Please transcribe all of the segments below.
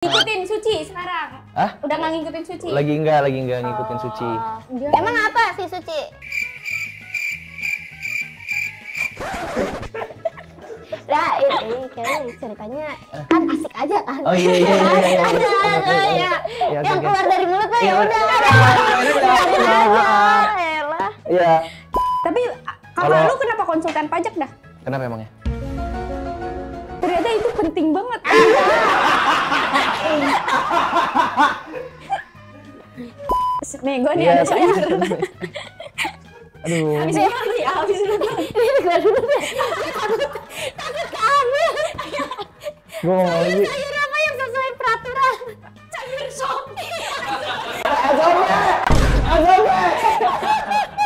Ngikutin Suci sekarang. Hah? Udah nggak ngikutin Suci? Lagi enggak ngikutin Suci. Emang apa sih Suci? Nah, ini kayaknya ceritanya kan asik aja kan? Oh iya. Yang keluar dari mulut mah ya udah. Iya. Tapi kakak lu kenapa konsultan pajak dah? Kenapa emangnya? Ternyata itu penting banget. Nih, gue nih ada sayur. Aduh. Habis itu ya, habis itu. Ini keluar dulu deh. Takut keambil. Gue mau lagi. Sayur apa yang sesuai peraturan? Sayur Shopee.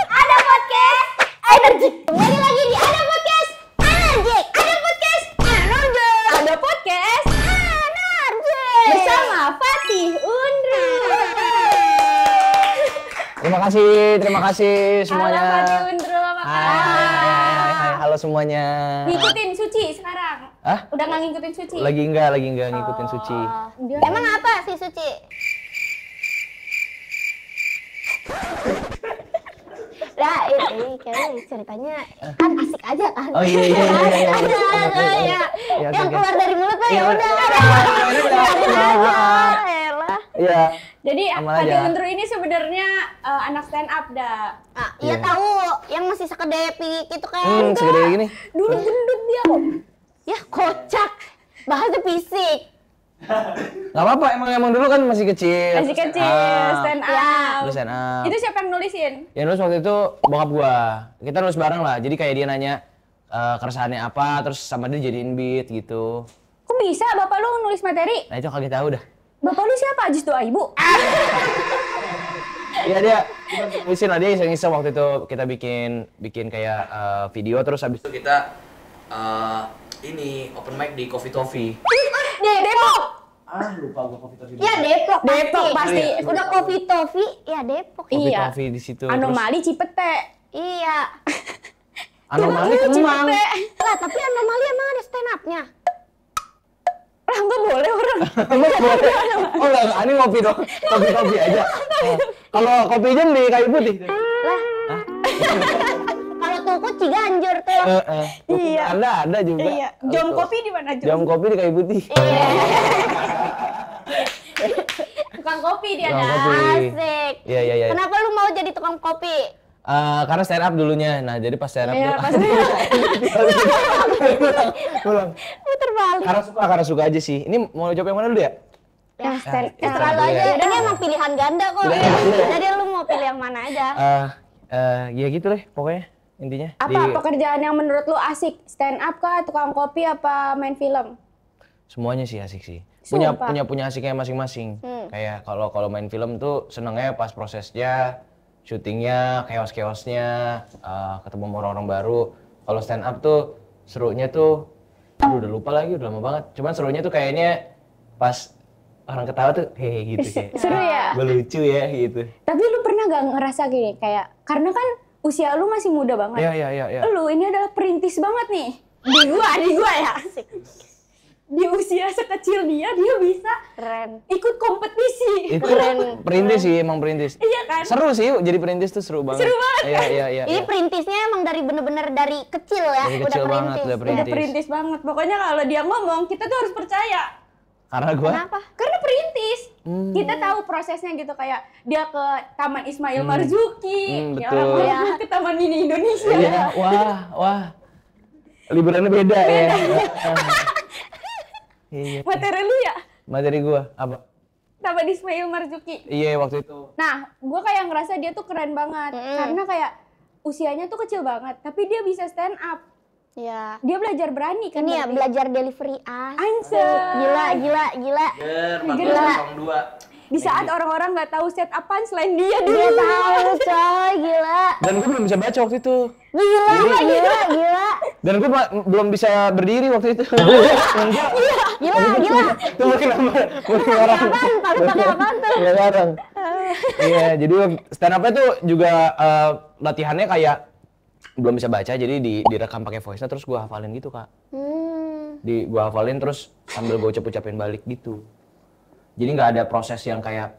Ada podcast energi. Kembali lagi di Ada Podcast Energi. Ada podcast energi. Ada podcast Energi. bersama Fatih Undru. Terima kasih semuanya. Halo Fatih Undru, apa kabar? Hai, halo semuanya. Ngikutin Suci sekarang. Hah? Udah nggak ngikutin Suci? Lagi enggak ngikutin Suci. Emang apa sih Suci? Nah, ini kayaknya ceritanya kan asik aja kan? Oh iya. Yang keluar dari mulut mah ya udah. Iya. Jadi Aman Fatih aja. Undru ini sebenarnya anak stand up dah. Ah, iya Iya. tahu, yang masih segede pik itu kan. Segede gini. Dulu gendut dia. Ya kocak. Bahasnya fisik. Gak apa-apa, emang dulu kan masih kecil. Masih kecil, stand up. Terus stand up. Itu siapa yang nulisin? Ya nulis waktu itu bokap gua. Kita nulis bareng lah. Jadi kayak dia nanya keresahannya apa, terus sama dia jadiin beat gitu. Kok bisa bapak lu nulis materi? Nah itu kagak tahu dah. Bapak lu siapa? Ajis doa ibu? Iya dia nulisin lah, dia iseng-iseng waktu itu kita bikin kayak video, terus habis itu kita ini open mic di Coffee Toffee. Depok! Lupa gua Coffee Toffee. Ya Depok pasti. Udah Coffee Toffee, ya Depok. Coffee Iya. Toffee di situ. Anomali Cipete. Iya. Anomali Kemang. Lah, tapi anomali emang ada stand up-nya. Lah nggak boleh orang. Emang boleh? Oh enggak, ini ngopi dong. Kopi aja. Kalau kopi jam di kayu putih. Lah. Kalau tuku Ciganjur tuh. Iya. Ada juga. Iya. Jom kopi di mana Jam kopi di kayu putih. Tukang kopi dia Tukang dah. kopi. Asik. Iya. Kenapa lu mau jadi tukang kopi? Karena stand up dulunya. Nah, jadi pas stand up Iya, tuh- pasti. pulang. Puter balik. Karena suka aja sih. Ini mau jawab yang mana dulu ya? Ya, stand Ya, Terlalu iya. aja. Ini emang pilihan ganda kok. Pilihan ganda. Jadi lu mau pilih yang mana aja? Ya gitu deh pokoknya intinya. Apa pekerjaan yang menurut lu asik? Stand up kah, tukang kopi, apa main film? Semuanya sih asik sih. Sumpah. Punya asiknya masing-masing. Kayak kalau main film tuh senengnya pas prosesnya, syutingnya, chaos-chaosnya, ketemu sama orang-orang baru. Kalau stand up tuh serunya tuh, udah lupa lagi, udah lama banget. Cuman serunya tuh kayaknya pas orang ketawa tuh, gitu kayak. Seru ya? Lucu ya gitu. Tapi lu pernah gak ngerasa gini, kayak, karena kan usia lu masih muda banget. Iya. Lu ini adalah perintis banget nih. Di gua ya. Di usia sekecil dia bisa Keren. ikut kompetisi. Itu perintis sih, emang perintis. Iya kan? Seru sih, jadi perintis tuh seru banget. Seru banget. Iya. Ini perintisnya emang dari bener-bener dari kecil ya. Dari kecil banget, udah Udah perintis banget. Pokoknya kalau dia ngomong, kita tuh harus percaya. Karena gua Kenapa? Karena perintis. Kita tahu prosesnya gitu, kayak dia ke Taman Ismail Marzuki, ya betul. orang ke Taman Mini Indonesia. Iya, wah. Liburannya beda ya. Iya. Materi lu ya, Materi gua apa? Taman Ismail Marzuki. Iya, waktu itu. Nah, gue kayak ngerasa dia tuh keren banget. Karena kayak usianya tuh kecil banget, tapi dia bisa stand up. Ya. Dia belajar berani kan. Ini ya berarti. belajar delivery Anjir. Gila. Gila. Di saat orang-orang nggak tahu set apaan selain dia dulu. Dia tahu coy, gila. Dan gua belum bisa baca waktu itu. Gila. Dan gua belum bisa berdiri waktu itu. Gila. Itu mungkin orang. Pakai apaan tuh? Nggak orang. Iya, jadi stand up-nya tuh juga latihannya kayak belum bisa baca, jadi direkam pakai voice note terus gua hafalin gitu, Kak. Gua hafalin terus sambil gua ucap-ucapin balik gitu. Jadi nggak ada proses yang kayak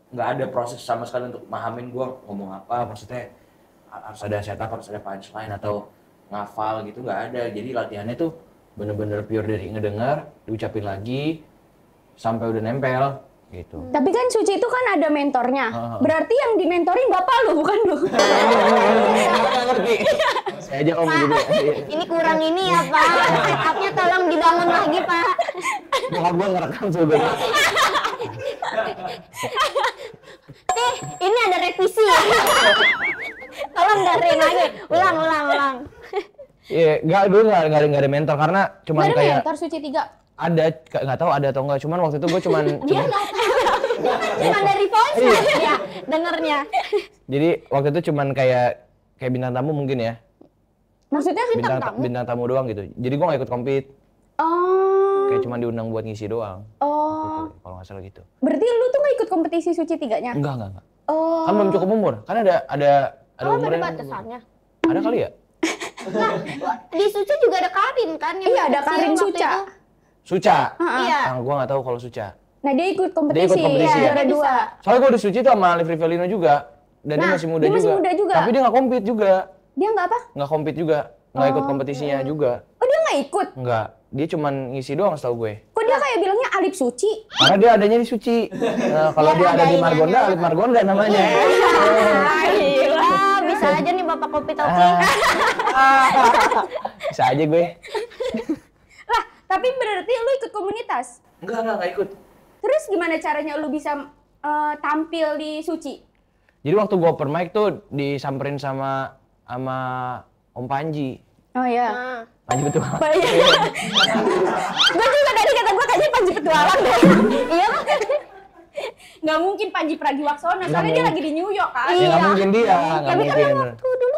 nggak ada proses sama sekali untuk mahamin gue ngomong apa, maksudnya harus ada setup, harus ada punchline atau ngafal gitu, nggak ada. Jadi latihannya tuh bener-bener pure dari ngedengar, diucapin lagi sampai udah nempel gitu. Tapi kan Suci itu kan ada mentornya. Berarti yang dimentorin bapak lu, bukan lu? Nggak ngerti. Saya aja om gitu. Ini kurang ini ya Pak, setupnya tolong dibangun lagi Pak. Bokap gue ngerekam sebenarnya. Ini ada revisi ya. Tolong dengerin lagi, ulang. Iya, dulu nggak ada mentor karena cuman Gak ada kayak mentor Suci 3? ada, nggak tahu ada atau enggak, cuman waktu itu gue cuman Dia nggak tahu. Cuma dari voice ya dengernya. jadi waktu itu cuman kayak bintang tamu mungkin ya, Maksudnya bintang tamu doang gitu. Jadi gue nggak ikut compete, Oh. kayak cuman diundang buat ngisi doang. Oh. Gitu, kalau nggak salah gitu. Berarti lu tuh gak ikut kompetisi Suci 3-nya? Enggak. Oh. Kan belum cukup umur, kan ada Oh, ada umurnya. batasannya. Ada kali ya? Nah, di Suci juga ada Karin kan? yang Iya, ada kecil Karin waktu Suca. itu. Suca. Iya. Gue nggak tahu kalau Suca. Nah, dia ikut kompetisi. Dia ikut kompetisi ya? Juara 2. Soalnya gue di Suci tuh sama Liv Rivelino juga, dan dia Nah, masih muda dia juga. masih muda juga. Tapi dia nggak compete juga, Dia nggak apa? nggak compete juga, nggak ikut kompetisinya juga. Oh, dia nggak ikut? Nggak, dia cuman ngisi doang setahu gue. Kok dia kayak bilangnya Alip Suci? Karena dia adanya di Suci. Nah, kalau dia ada di Margonda, Alip Margonda namanya. Ah, bisa aja nih Bapak Kopi Topi. Bisa aja gue. Lah, tapi berarti lu ikut komunitas? Enggak ikut. Terus gimana caranya lu bisa tampil di Suci? Jadi waktu gue open mic tuh disamperin sama Om Panji. Oh iya. Nah, Panji betul. Gue juga tadi kata gue kayaknya Panji Petualang deh. iya. Nggak mungkin Panji Pragiwaksono, soalnya dia lagi di New York kan? Ya nggak mungkin dia, nggak Tapi kan mungkin. waktu dulu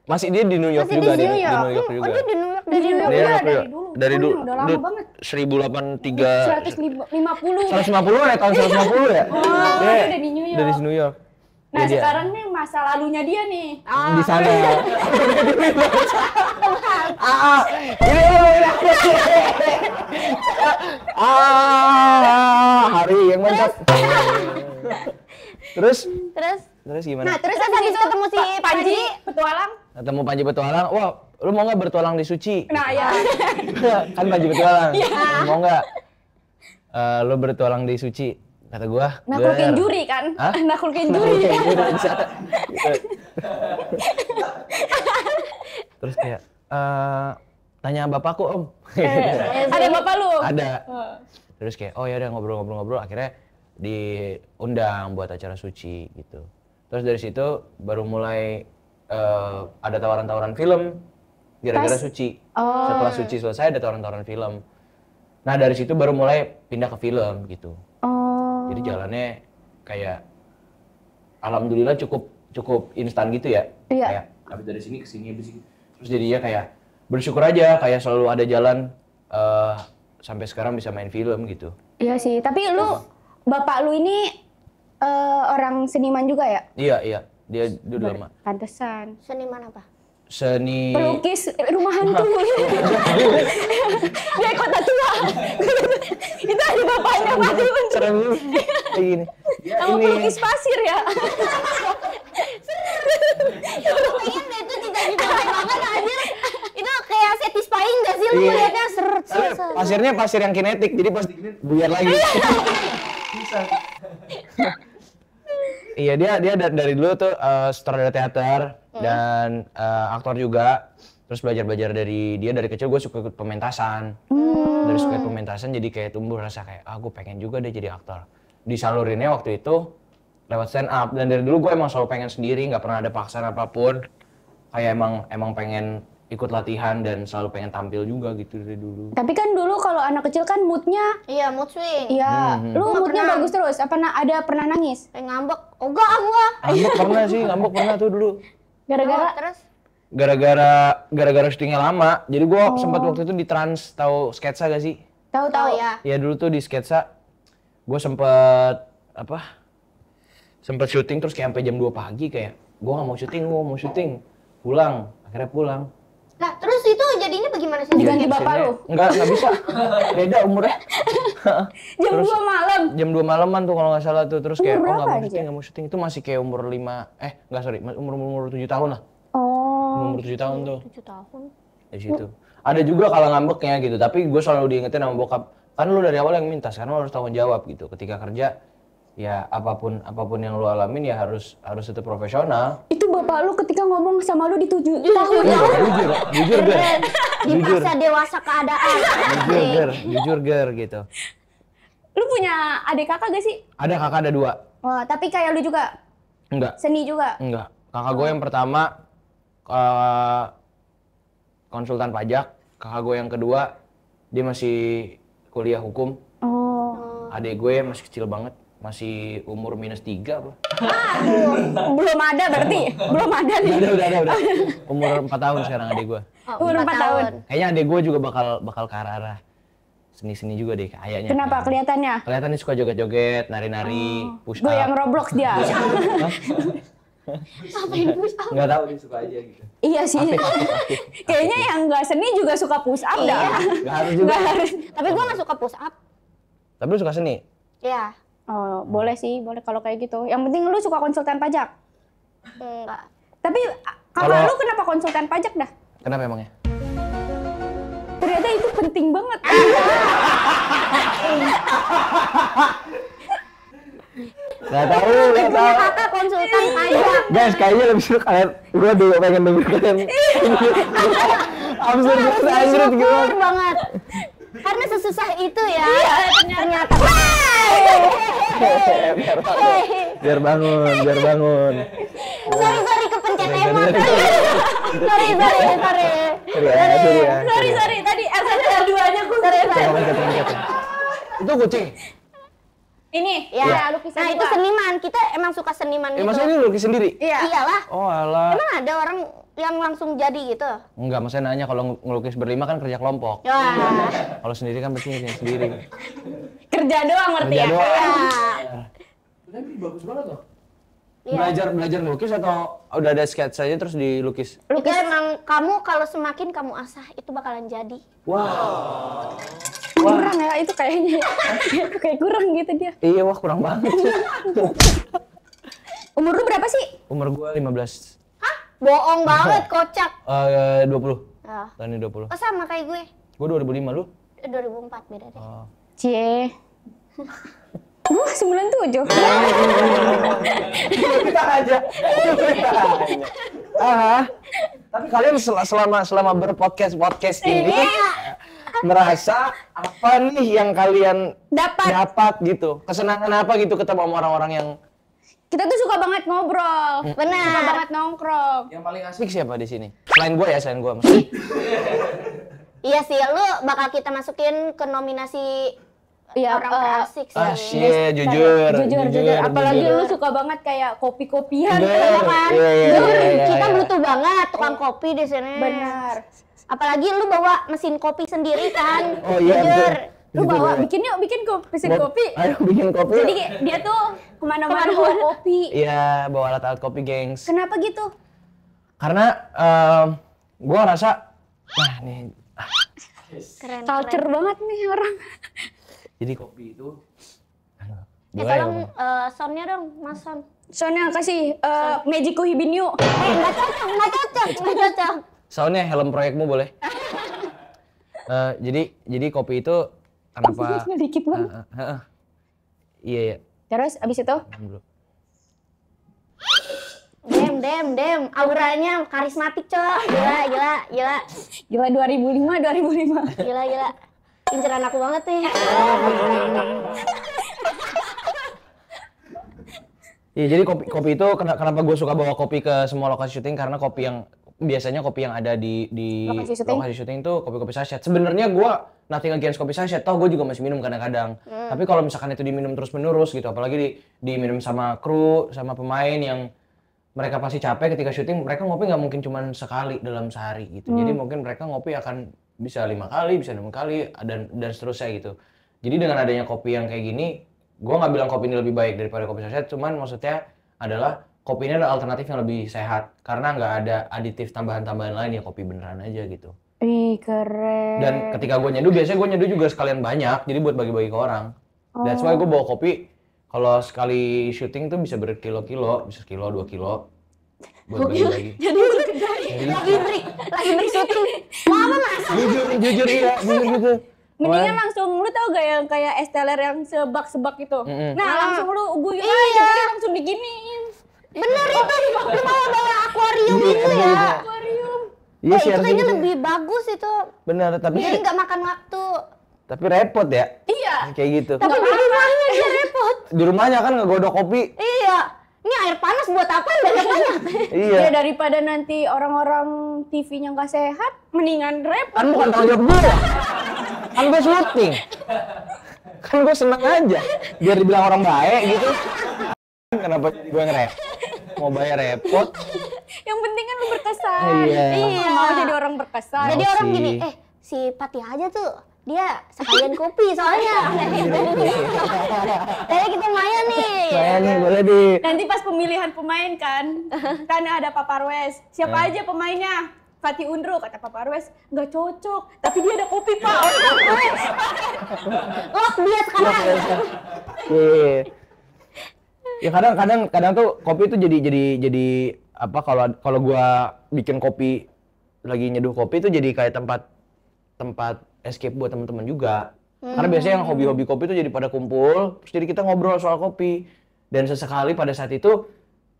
Masih dia di New York masih juga, di New York. New York Oh, juga. dia di New York Di New York Dia juga dari dari dulu. Dari dulu. Udah lama banget. 1083. 150. 150 ya, tahun 150 ya? Oh, dia udah di New York. Dari New York. Nah, Dia. sekarang nih masa lalunya dia nih. Di sana. Hari yang mantap. Terus Terus gimana? Nah, terus habis itu ketemu si Panji Petualang. Ketemu Panji Petualang. Wah, lu mau nggak bertualang di Suci? Nah, ya. Kan Panji Petualang. Mau nggak? Lu bertualang di Suci? Kata gua. Nakulkin juri kan? Hah? Nakulkin juri. Bisa. Terus kayak tanya bapakku om. Ada bapak lu? Ada. Terus kayak oh ya udah ngobrol-ngobrol akhirnya diundang buat acara Suci gitu. Terus dari situ baru mulai ada tawaran-tawaran film gara-gara Suci. Setelah Suci selesai ada tawaran-tawaran film. Nah dari situ baru mulai pindah ke film gitu. Jadi jalannya kayak alhamdulillah cukup instan gitu ya. Iya. Kayak habis dari sini ke sini habis sini. Terus jadinya kayak bersyukur aja kayak selalu ada jalan sampai sekarang bisa main film gitu. Iya sih, tapi lu bapak lu ini orang seniman juga ya? Iya, dia dulu lama. Pantesan. seniman apa? Seni Pelukis rumah hantu. Dia kota tua. Itu ada bapaknya Mas Iwan. serem lu. Kayak gini. Ya, Sama pelukis pasir ya. Pengen deh itu cita-cita banget anjir. Itu kayak satisfying gak sih lu Iya. liatnya seret. Pasirnya pasir yang kinetik, jadi pas digini buyar lagi. Iya dia dari dulu tuh sutradara teater dan aktor juga. Terus belajar dari dia dari kecil gue suka ikut pementasan. Dari suka ikut pementasan jadi kayak tumbuh rasa kayak gue pengen juga deh jadi aktor. Disalurinnya waktu itu lewat stand up dan dari dulu gue emang selalu pengen sendiri, nggak pernah ada paksaan apapun. Kayak emang pengen ikut latihan dan selalu pengen tampil juga gitu dari dulu. Tapi kan dulu kalau anak kecil kan moodnya, Iya, mood swing. ya lu Nggak moodnya pernah. bagus terus. Apa pernah nangis? Kayak ngambek. Enggak gua. Ngambek pernah tuh dulu. Gara-gara Terus Gara-gara syutingnya lama, jadi gue sempat waktu itu di Trans, tahu sketsa gak sih? tahu-tahu ya. Ya dulu tuh di sketsa, gue sempet syuting terus kayak sampai jam 2 pagi kayak gue nggak mau syuting, pulang, akhirnya pulang. Lah, terus itu jadinya bagaimana sih? Diganti bapak lu? Enggak bisa, beda umurnya. Jam 2 malam. Jam 2 malaman tuh kalau nggak salah tuh. Terus kayak Umur nggak berapa, mau syuting, nggak mau syuting. Itu masih kayak umur 5, umur 7 tahun lah. Oh. Umur 7 tahun tuh. 7 tahun. Di situ. Ada juga kalau ngambeknya gitu, tapi gue selalu diingetin sama bokap, kan lu dari awal yang minta, sekarang lu harus tanggung jawab gitu. Ketika kerja, ya apapun yang lu alamin ya harus tetap profesional. Itu bapak lu ketika ngomong sama lu di 7 tahun. Jujur ger. Di masa dewasa keadaan. Jujur ger gitu. Lu punya adik kakak gak sih? Ada kakak ada 2. Wah, tapi kayak lu juga? Enggak. Seni juga? Enggak. Kakak gue yang pertama konsultan pajak, kakak gue yang kedua dia masih kuliah hukum. Oh. Adik gue masih kecil banget, masih umur -3 apa? Belum ada berarti? Belum ada nih? Udah. Umur 4 tahun sekarang adik gue. Umur 4 tahun. Kayaknya adik gue juga bakal ke arah seni-seni juga deh kayaknya. Kenapa kelihatannya? Kelihatannya suka joget-joget, nari-nari, push up. Goyang Roblox dia. Ngapain push up? Nggak tahu dia suka aja gitu. Iya sih. Kayaknya yang nggak seni juga suka push up dah. Nggak harus juga. Nggak harus. Tapi gue gak suka push up. Tapi lu suka seni? Iya. Oh, boleh sih, boleh kalau kayak gitu. Yang penting lu suka konsultan pajak. Enggak. Tapi kakak Kalau- lu kenapa konsultan pajak dah? Kenapa emangnya? Ternyata itu penting banget. Nggak tahu. Punya kakak konsultan pajak. Guys, kayaknya lebih seru kalian. Gue dulu pengen denger kalian. Absurd Bersyukur gimana? banget. Karena sesusah itu ya. Ternyata. Biar bangun. Sorry kepencet emot. Sorry. Sorry, tadi R1R2-nya gue. Itu kucing. Ini, Ya, lukisan nah itu gua. seniman. Kita emang suka seniman gitu. Maksudnya ini lukis sendiri? Iya. Iyalah. Oh alah. Emang ada orang yang langsung jadi gitu? Enggak, maksudnya nanya kalau ngelukis berlima kan kerja kelompok. Ya. Kalau sendiri kan berarti ngerjain sendiri. Kerja doang ngerti Kerja ya? doang. Ya. Tapi bagus banget loh. Iya. Belajar ngelukis atau udah ada sketsanya terus dilukis? Itu emang kamu kalau semakin kamu asah itu bakalan jadi. Wow. Kurang ya, itu kayaknya. Kayak kurang gitu dia. Iya, wah kurang banget. Umur lu berapa sih? Umur gua 15. Hah? Bohong banget, kocak. 20. Ya. Tahun ini 20. Oh sama kayak gue. Gua 2005 lu? 2004 beda deh. Oh. Cie. Gua 97. Kita aja. Tapi kalian selama berpodcast ini merasa apa nih yang kalian dapat gitu? Kesenangan apa gitu ketemu sama orang-orang yang Kita tuh suka banget ngobrol. Suka Benar. banget nongkrong. yang paling asik siapa di sini? Selain gua maksudnya. Iya sih, lu bakal kita masukin ke nominasi Iya, orang terasik sih. Ah shit, jujur. Apalagi lu suka banget kayak kopi-kopian. Bener. kan? Iya. Kita butuh banget tukang kopi di sini. Benar. Apalagi lu bawa mesin kopi sendiri kan. Oh iya, Jujur. betul. Lu bawa, bikin Mesin kopi. Ayo bikin kopi. Jadi dia tuh kemana-mana bawa kopi. Iya, bawa alat-alat kopi, gengs. Kenapa gitu? Karena gua ngerasa nih Keren. Culture banget nih orang. jadi kopi itu Ya tolong soundnya dong, Mas Son. Soalnya kasih Magico Hibinyu. Nggak cocok. soundnya helm proyekmu boleh. Jadi kopi itu kenapa? Dikit banget. Iya. Terus abis itu? Dem. Auranya karismatik, coy. Gila. Gila 2005. Gila. Inceran aku banget nih. Iya, jadi kopi itu kenapa gue suka bawa kopi ke semua lokasi syuting karena biasanya kopi yang ada di lokasi syuting tuh kopi-kopi sachet. Sebenarnya gue nothing against kopi sachet, toh gue juga masih minum kadang-kadang. Tapi kalau misalkan itu diminum terus-menerus gitu, apalagi diminum sama kru, sama pemain yang mereka pasti capek ketika syuting, mereka ngopi nggak mungkin cuma sekali dalam sehari gitu. Jadi mungkin mereka ngopi akan bisa 5 kali, bisa 6 kali, dan seterusnya gitu. Jadi dengan adanya kopi yang kayak gini, gue nggak bilang kopi ini lebih baik daripada kopi sachet, cuman maksudnya adalah kopi ini adalah alternatif yang lebih sehat karena nggak ada aditif tambahan-tambahan lain ya, kopi beneran aja gitu. Ih, keren. Dan ketika gue nyeduh, biasanya gue nyeduh juga sekalian banyak, jadi buat bagi-bagi ke orang. That's why gue bawa kopi, kalau sekali syuting tuh bisa berkilo-kilo, bisa sekilo, 2 kilo. Buat bagi-bagi. Jadi udah kedai. lagi syuting. Mau apa Mas? Jujur iya, jujur gitu. Mendingan langsung, lu tau gak yang kayak es teler yang sebak-sebak gitu? Nah, langsung lu guyur aja, Iya. jadi langsung diginiin. Bener itu, lu mau bawa akuarium itu ya. Akuarium. Iya sih Itu harusnya kayaknya gitu. lebih bagus itu. Bener, tapi Jadi nggak makan waktu. repot ya, Iya. kayak gitu. Tapi di rumahnya dia repot. Di rumahnya kan ngegodok kopi. Iya. Ini air panas buat apa banyak-banyak? Iya. Ya daripada nanti orang-orang TV-nya nggak sehat, mendingan repot. Kan bukan tanggung jawab gue. Kan gue syuting. Kan gue seneng aja. Biar dibilang orang baik gitu. Kenapa gue ngerepot? Mau bayar repot? Yang penting kan lu berkesan. Iya. Iya. Mau jadi orang berkesan. Jadi Mau orang sih. gini, si Pati aja tuh, dia sekalian kopi soalnya. Jadi kita main nih. Saya nih boleh di. Nanti pas pemilihan pemain kan ada Pak Parwes. Siapa aja pemainnya? Fatih Undro, kata Pak Parwes, nggak cocok. Tapi dia ada kopi, Pak. Lock dia sekarang. Iya. Ya kadang tuh kopi itu jadi apa kalau gua bikin kopi lagi nyeduh kopi itu jadi kayak tempat escape buat teman-teman juga. Karena biasanya yang hobi-hobi kopi itu jadi pada kumpul, terus jadi kita ngobrol soal kopi. Dan sesekali pada saat itu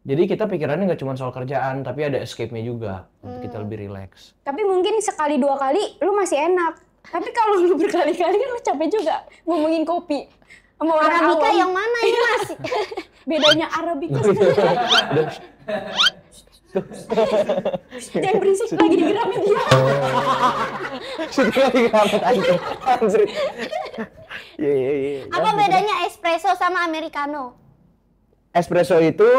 jadi kita pikirannya nggak cuma soal kerjaan, tapi ada escape-nya juga untuk kita lebih rileks. Tapi mungkin sekali 2 kali lu masih enak. Tapi kalau lu berkali-kali kan lu capek juga ngomongin kopi. Sama orang Arabica awam. yang mana ini Mas? Bedanya Arabica jangan berisik lagi digeramin dia. Syuting lagi ngapain anjir. Iya. Apa bedanya espresso sama americano? Espresso itu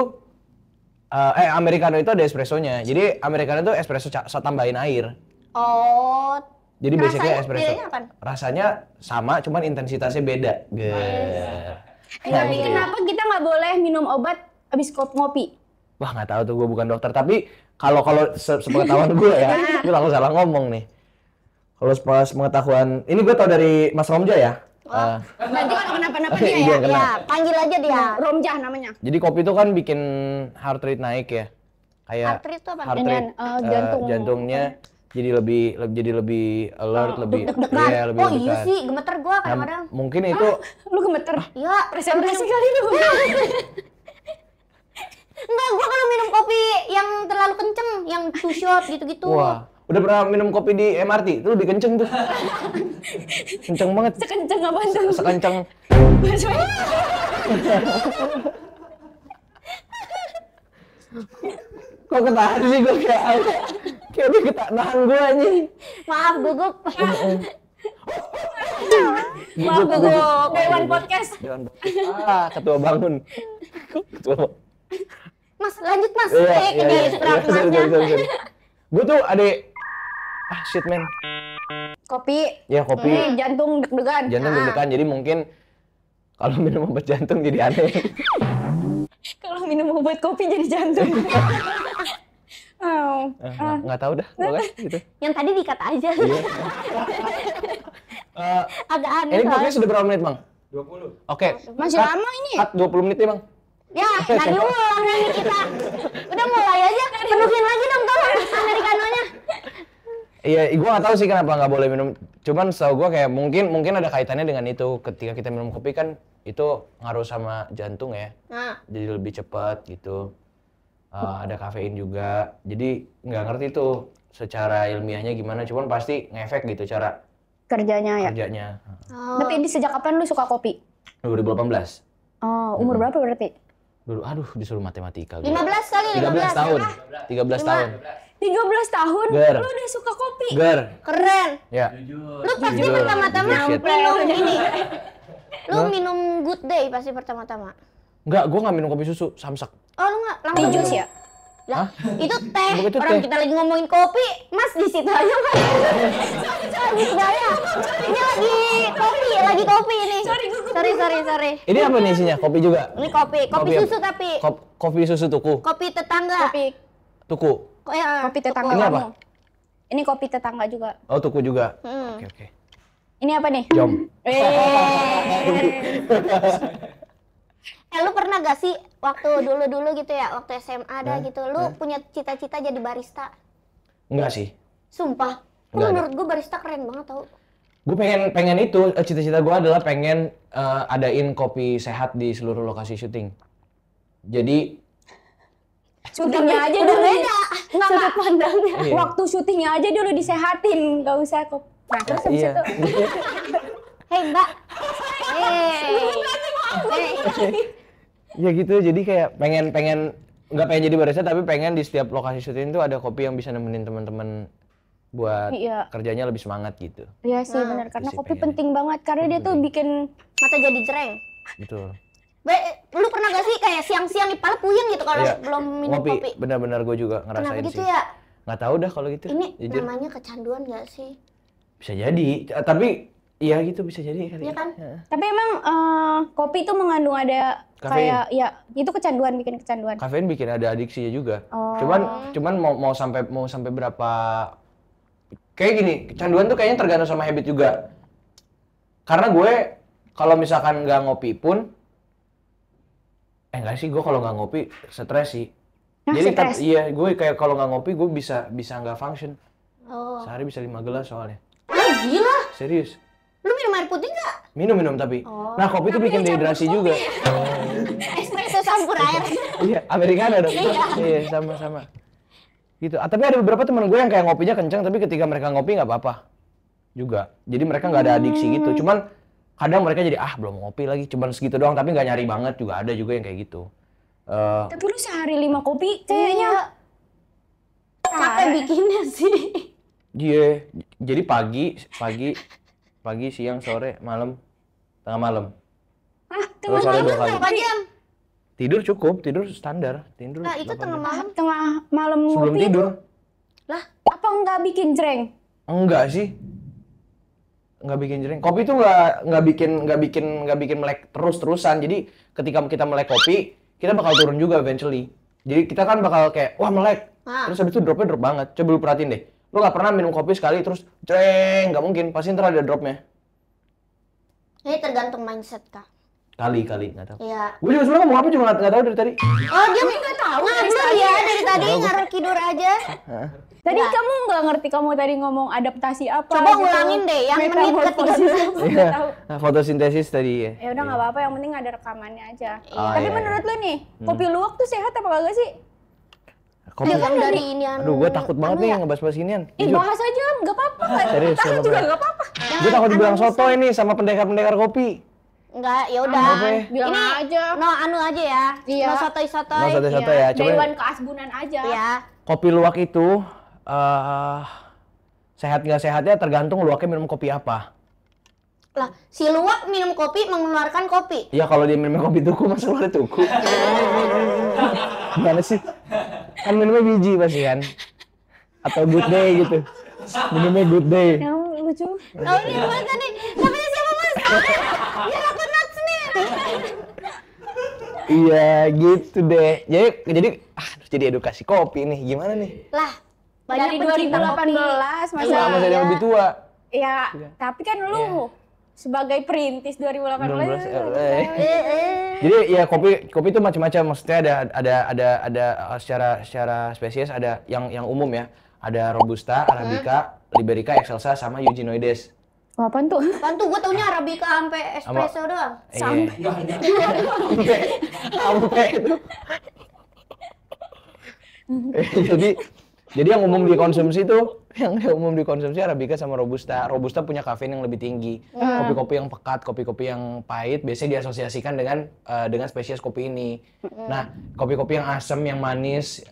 americano itu ada espressonya. Jadi americano itu espresso tambahin air. Oh. Jadi basicnya Rasanya espresso. bedanya apaan? Rasanya sama, cuman intensitasnya beda. Tapi kenapa kita nggak boleh minum obat abis ngopi? Wah nggak tahu tuh, gue bukan dokter. Tapi kalau sepengetahuan gue ya, gue langsung salah ngomong nih. Kalau pengetahuan, ini gue tau dari Mas Romja ya. Nanti kalau kenapa-napa Iya, dia ya. kena. Ya, panggil aja dia. Romjah namanya. Jadi kopi itu kan bikin heart rate naik ya. Kayak Heart rate itu apa? heart rate, Jantung. jantungnya jadi lebih alert, lebih Deg-degan. iya, lebih Oh iya deg-degan. sih, gemeter gua Nah, kadang-kadang. mungkin itu Lu gemeter. Iya. Presentasi kali lu. Enggak, gua kalau minum kopi yang terlalu kenceng, yang 2 shot gitu-gitu. wah, udah pernah minum kopi di MRT? Itu lebih kenceng tuh. Kenceng banget. Sekenceng apaan tuh? Sekenceng. Kok ketahan sih gue kayak dia ketahan gue anjing. Maaf, gugup. Maaf gugup. Dewan Podcast. Ketua bangun. Ketua. Mas, lanjut Mas. Iya, Ini istirahat Masnya. Gue tuh ada shit man. Kopi. Ya kopi. Jantung deg-degan. Jantung deg-degan, jadi mungkin kalau minum obat jantung jadi aneh. Kalau minum obat kopi jadi jantung. Oh. Nggak tahu dah, pokoknya gitu. Yang tadi dikat aja. Agak aneh. Ini soalnya. podcast sudah berapa menit, Bang? 20. Oke. Masih Cut. lama ini. Cut 20 menit ya, Bang. Ya, nggak diulang ini kita. Udah mulai aja. Penuhin lagi dong tolong americanonya. Iya, gua nggak tahu sih kenapa nggak boleh minum. Cuman setahu gua kayak mungkin ada kaitannya dengan itu. Ketika kita minum kopi kan itu ngaruh sama jantung ya. Nah, Jadi lebih cepat gitu. Ada kafein juga. Jadi nggak ngerti tuh secara ilmiahnya gimana. Cuman pasti ngefek gitu cara Kerjanya ya. kerjanya. Tapi ini sejak kapan lu suka kopi? 2018. Oh, umur berapa berarti? Dulu, aduh disuruh matematika. 15 kali 13 tahun. 13 tahun. 13 tahun Ger. lu udah suka kopi. Ger. Keren. Ya. Lu pasti Jujur. pertama-tama Jujur, shit. minum ini. Lu minum Good Day pasti pertama-tama. Enggak, gua nggak minum kopi susu, samsak. Oh, lu nggak Teh langsung jus ya? Lah, itu teh. Bukan itu Orang teh. kita lagi ngomongin kopi, Mas di situ aja Mas. Habis gaya. Ini lagi kopi ini. Sorry. Ini apa nih isinya? Kopi juga? Ini kopi Kopi susu apa? tapi Kopi susu tuku. kopi tetangga. Tuku. Ya, Kopi tetangga Ini kamu. apa? Ini kopi tetangga juga. Oh, tuku juga. Oke. Ini apa nih? Jom. Lu pernah gak sih waktu dulu gitu ya, waktu SMA ada gitu, lu punya cita-cita jadi barista? Enggak sih. Sumpah. Menurut gue barista keren banget tau. Gue pengen itu, cita-cita gue adalah pengen adain kopi sehat di seluruh lokasi syuting. Jadi syutingnya aja dulu beda. Sudut pandangnya. Iya. Waktu syutingnya aja dulu disehatin, nggak usah kok. Nah, terus habis itu. Hei Mbak. Ya gitu, jadi kayak pengen nggak pengen jadi barista tapi pengen di setiap lokasi syuting itu ada kopi yang bisa nemenin teman-teman buat kerjanya lebih semangat gitu. Iya sih benar, karena sih kopi pengen. penting banget karena dia tuh bikin Mata jadi jereng. Betul. Lu pernah gak sih kayak siang-siang nih pala puyeng gitu kalau belum minum kopi? Benar-benar gue juga ngerasain Kenapa sih. gitu ya? Nggak tahu dah kalau gitu. Ini jujur. namanya kecanduan gak sih? Bisa jadi, tapi iya gitu bisa jadi kali. Iya kan? Tapi emang kopi itu mengandung ada Kafein. kayak ya itu kecanduan, bikin kecanduan. Kafein bikin ada adiksinya juga. Oh. Cuman mau sampai berapa kayak gini, kecanduan tuh kayaknya tergantung sama habit juga. Karena gue kalau misalkan nggak ngopi pun enggak sih, gue kalau nggak ngopi stres sih. Nah, Jadi stres. iya, gue kayak kalau nggak ngopi gue bisa nggak function. Oh. Sehari bisa 5 gelas soalnya. Gila. Serius. Lu minum air putih gak? Minum tapi. Nah, kopi tuh bikin dehidrasi juga. Espresso campur air. Iya, americano dong. Iya, sama-sama. Gitu. Tapi ada beberapa teman gue yang kayak ngopinya kencang, tapi ketika mereka ngopi nggak apa-apa juga. Jadi mereka nggak ada adiksi gitu. Cuman kadang mereka jadi belum ngopi lagi, cuman segitu doang, tapi nggak nyari banget juga. Ada juga yang kayak gitu. Tapi lu sehari 5 kopi kayaknya. Capek bikinnya sih. Iya, jadi pagi, siang, sore, malam, tengah malam. Terus sore 2 kali. Berapa jam? Tidur cukup, tidur standar. Tidur Nah itu 8 tengah jam. malam. Tengah malam Sebelum ngopi tidur. Lah, apa nggak bikin jreng? Enggak sih. Nggak bikin jering. Kopi itu nggak bikin melek terus-terusan. Jadi ketika kita melek kopi, kita bakal turun juga eventually. Jadi kita kan bakal kayak wah melek. Terus habis itu dropnya drop banget. Coba lu perhatiin deh. Lu nggak pernah minum kopi sekali terus jreng, nggak mungkin. Pasti ntar ada dropnya. ini tergantung mindset kak. Kali nggak tahu. Iya. Gue juga sebenarnya ngomong apa juga nggak tahu dari tadi. Oh dia nggak tahu. Ngabur ya dari tadi ngarep tidur aja. Tadi kamu nggak ngerti, kamu tadi ngomong adaptasi apa? Coba gitu. ulangin deh yang menit Metamorfosis. ke-13. Iya. Nah, fotosintesis tadi ya. Ya udah nggak apa-apa, yang penting ada rekamannya aja. Ah, Tapi iya, menurut lu nih, kopi luwak tuh sehat apa kagak sih? Kopi. Yang dari ini Aduh, gue takut banget nih ngebahas-bahas ginian. Jujur. Bahas aja, nggak apa-apa. Serius, Tahu nggak juga apa-apa. nggak apa-apa. Gue takut dibilang soto ini sama pendekar-pendekar kopi. Enggak, ya udah. Apa ya? Bilang aja. No anu aja ya. Iya. No sotoy-sotoy. No soto-soto ya. Coba Dewan keasbunan aja. Iya. kopi luwak itu sehat nggak sehatnya tergantung luwaknya minum kopi apa. Lah, si luwak minum kopi mengeluarkan kopi. Ya kalau dia minum kopi tuku, masa keluar tuku? Gimana sih? Kan minumnya biji pasti kan? Atau good day gitu. Minumnya good day. Yang lucu. Oh ini apa tadi? Namanya siapa mas? Ya aku nuts nih. Iya gitu deh. Jadi edukasi kopi nih. Gimana nih? Lah, Dari banyak pencinta 2018 kopi. masa. Iya, masa dia lebih tua. Ya, tapi kan lu sebagai perintis 2018. Jadi ya kopi itu macam-macam. Maksudnya ada secara spesies ada yang umum ya. Ada Robusta, Arabica, Liberica, Excelsa sama Eugenoides. Oh, apaan tuh? Kan tuh gue taunya Arabica sampai espresso doang. Sampai itu. Jadi yang umum dikonsumsi tuh, yang umum dikonsumsi Arabica sama Robusta. Robusta punya kafein yang lebih tinggi. Kopi-kopi yang pekat, kopi-kopi yang pahit biasanya diasosiasikan dengan spesies kopi ini. Nah, kopi-kopi yang asam, yang manis,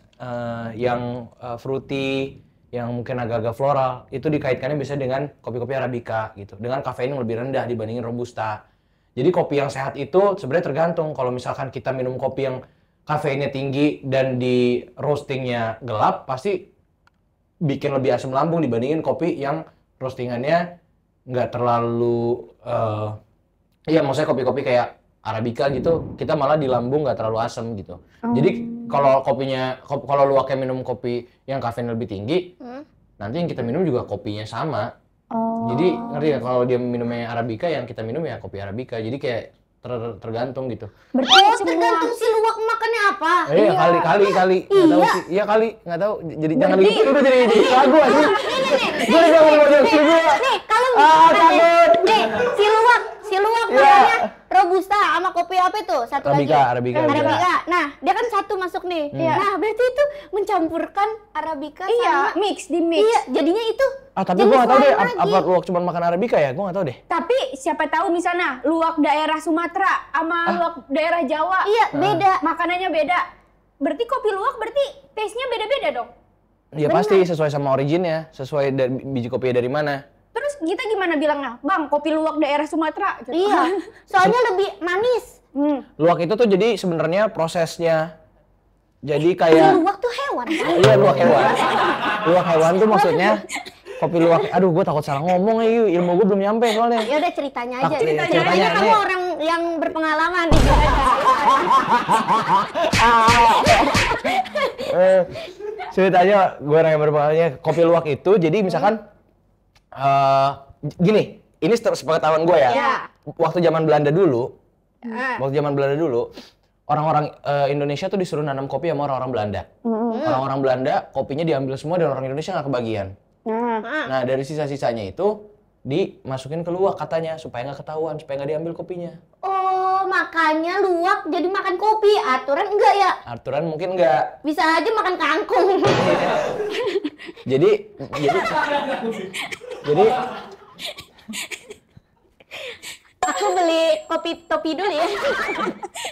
yang fruity, yang mungkin agak-agak floral, itu dikaitkannya bisa dengan kopi-kopi Arabica gitu, dengan kafein yang lebih rendah dibandingin Robusta. Jadi kopi yang sehat itu sebenarnya tergantung. Kalau misalkan kita minum kopi yang kafeinnya tinggi dan di roastingnya gelap, pasti bikin lebih asam lambung dibandingin kopi yang roastingannya nggak terlalu, iya maksudnya kopi-kopi kayak Arabica gitu, kita malah di lambung nggak terlalu asam gitu. Jadi kalau luwaknya minum kopi yang kafein lebih tinggi, nanti yang kita minum juga kopinya sama. Jadi ngerti ya, kalau dia minumnya Arabica, yang kita minum ya kopi Arabica. Jadi kayak tergantung gitu. Berarti tergantung si luwak makannya apa? Iya, kali. Nggak tahu sih. Iya kali, nggak tau. Jadi jangan gitu, udah jadi lagu aja. Gue udah ngomong aja si luwak. Nih, kalau takut. nih, si luwak makannya robusta sama kopi apa itu? Satu Arabica. Nah, dia kan satu masuk nih. Nah, berarti itu mencampurkan Arabica sama mix. Iya, jadinya itu. Tapi gua nggak tahu deh, apa luwak cuma makan Arabica ya? Gua nggak tahu deh. Tapi siapa tahu misalnya luwak daerah Sumatera sama luwak daerah Jawa. Iya, beda. Makanannya beda. Berarti kopi luwak berarti taste-nya beda-beda dong? Iya pasti sesuai sama originnya, sesuai dari biji kopinya dari mana. Terus kita gimana bilangnya? Bang, kopi luwak daerah Sumatera. Gitu. Iya, soalnya lebih manis. Luwak itu tuh jadi sebenarnya prosesnya. Jadi kayak luwak tuh hewan. Iya, luwak hewan. Luwak hewan tuh maksudnya kopi luwak. Aduh, gue takut salah ngomong ya, ilmu gue belum nyampe soalnya. Ya udah ceritanya aja. Ceritanya kamu orang yang berpengalaman nih. Ceritanya gue orang yang berpengalaman. Kopi luwak itu jadi misalkan gini, ini sepengetahuan gue ya. Waktu zaman Belanda dulu, orang-orang Indonesia tuh disuruh nanam kopi sama orang-orang Belanda. Orang-orang Belanda kopinya diambil semua dan orang Indonesia nggak kebagian. Nah dari sisa-sisanya itu dimasukin ke luwak katanya supaya nggak ketahuan, supaya nggak diambil kopinya. Oh, makanya luwak jadi makan kopi. Aturan enggak ya? Aturan mungkin enggak. Bisa aja makan kangkung. jadi aku beli kopi topi dulu ya.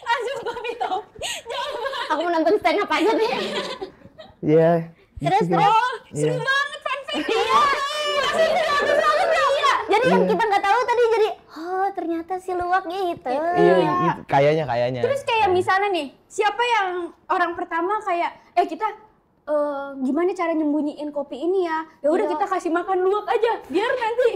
Langsung kopi topi. Aku mau nonton stand up aja deh. Iya. Terus. Seru banget fun fact. Iya. Jadi yang kita nggak tahu tadi jadi, oh ternyata si luwak gitu. Iya, kayaknya. Terus kayak misalnya nih, siapa yang orang pertama kayak, kita gimana cara nyembunyiin kopi ini ya? Ya udah kita kasih makan luwak aja, biar nanti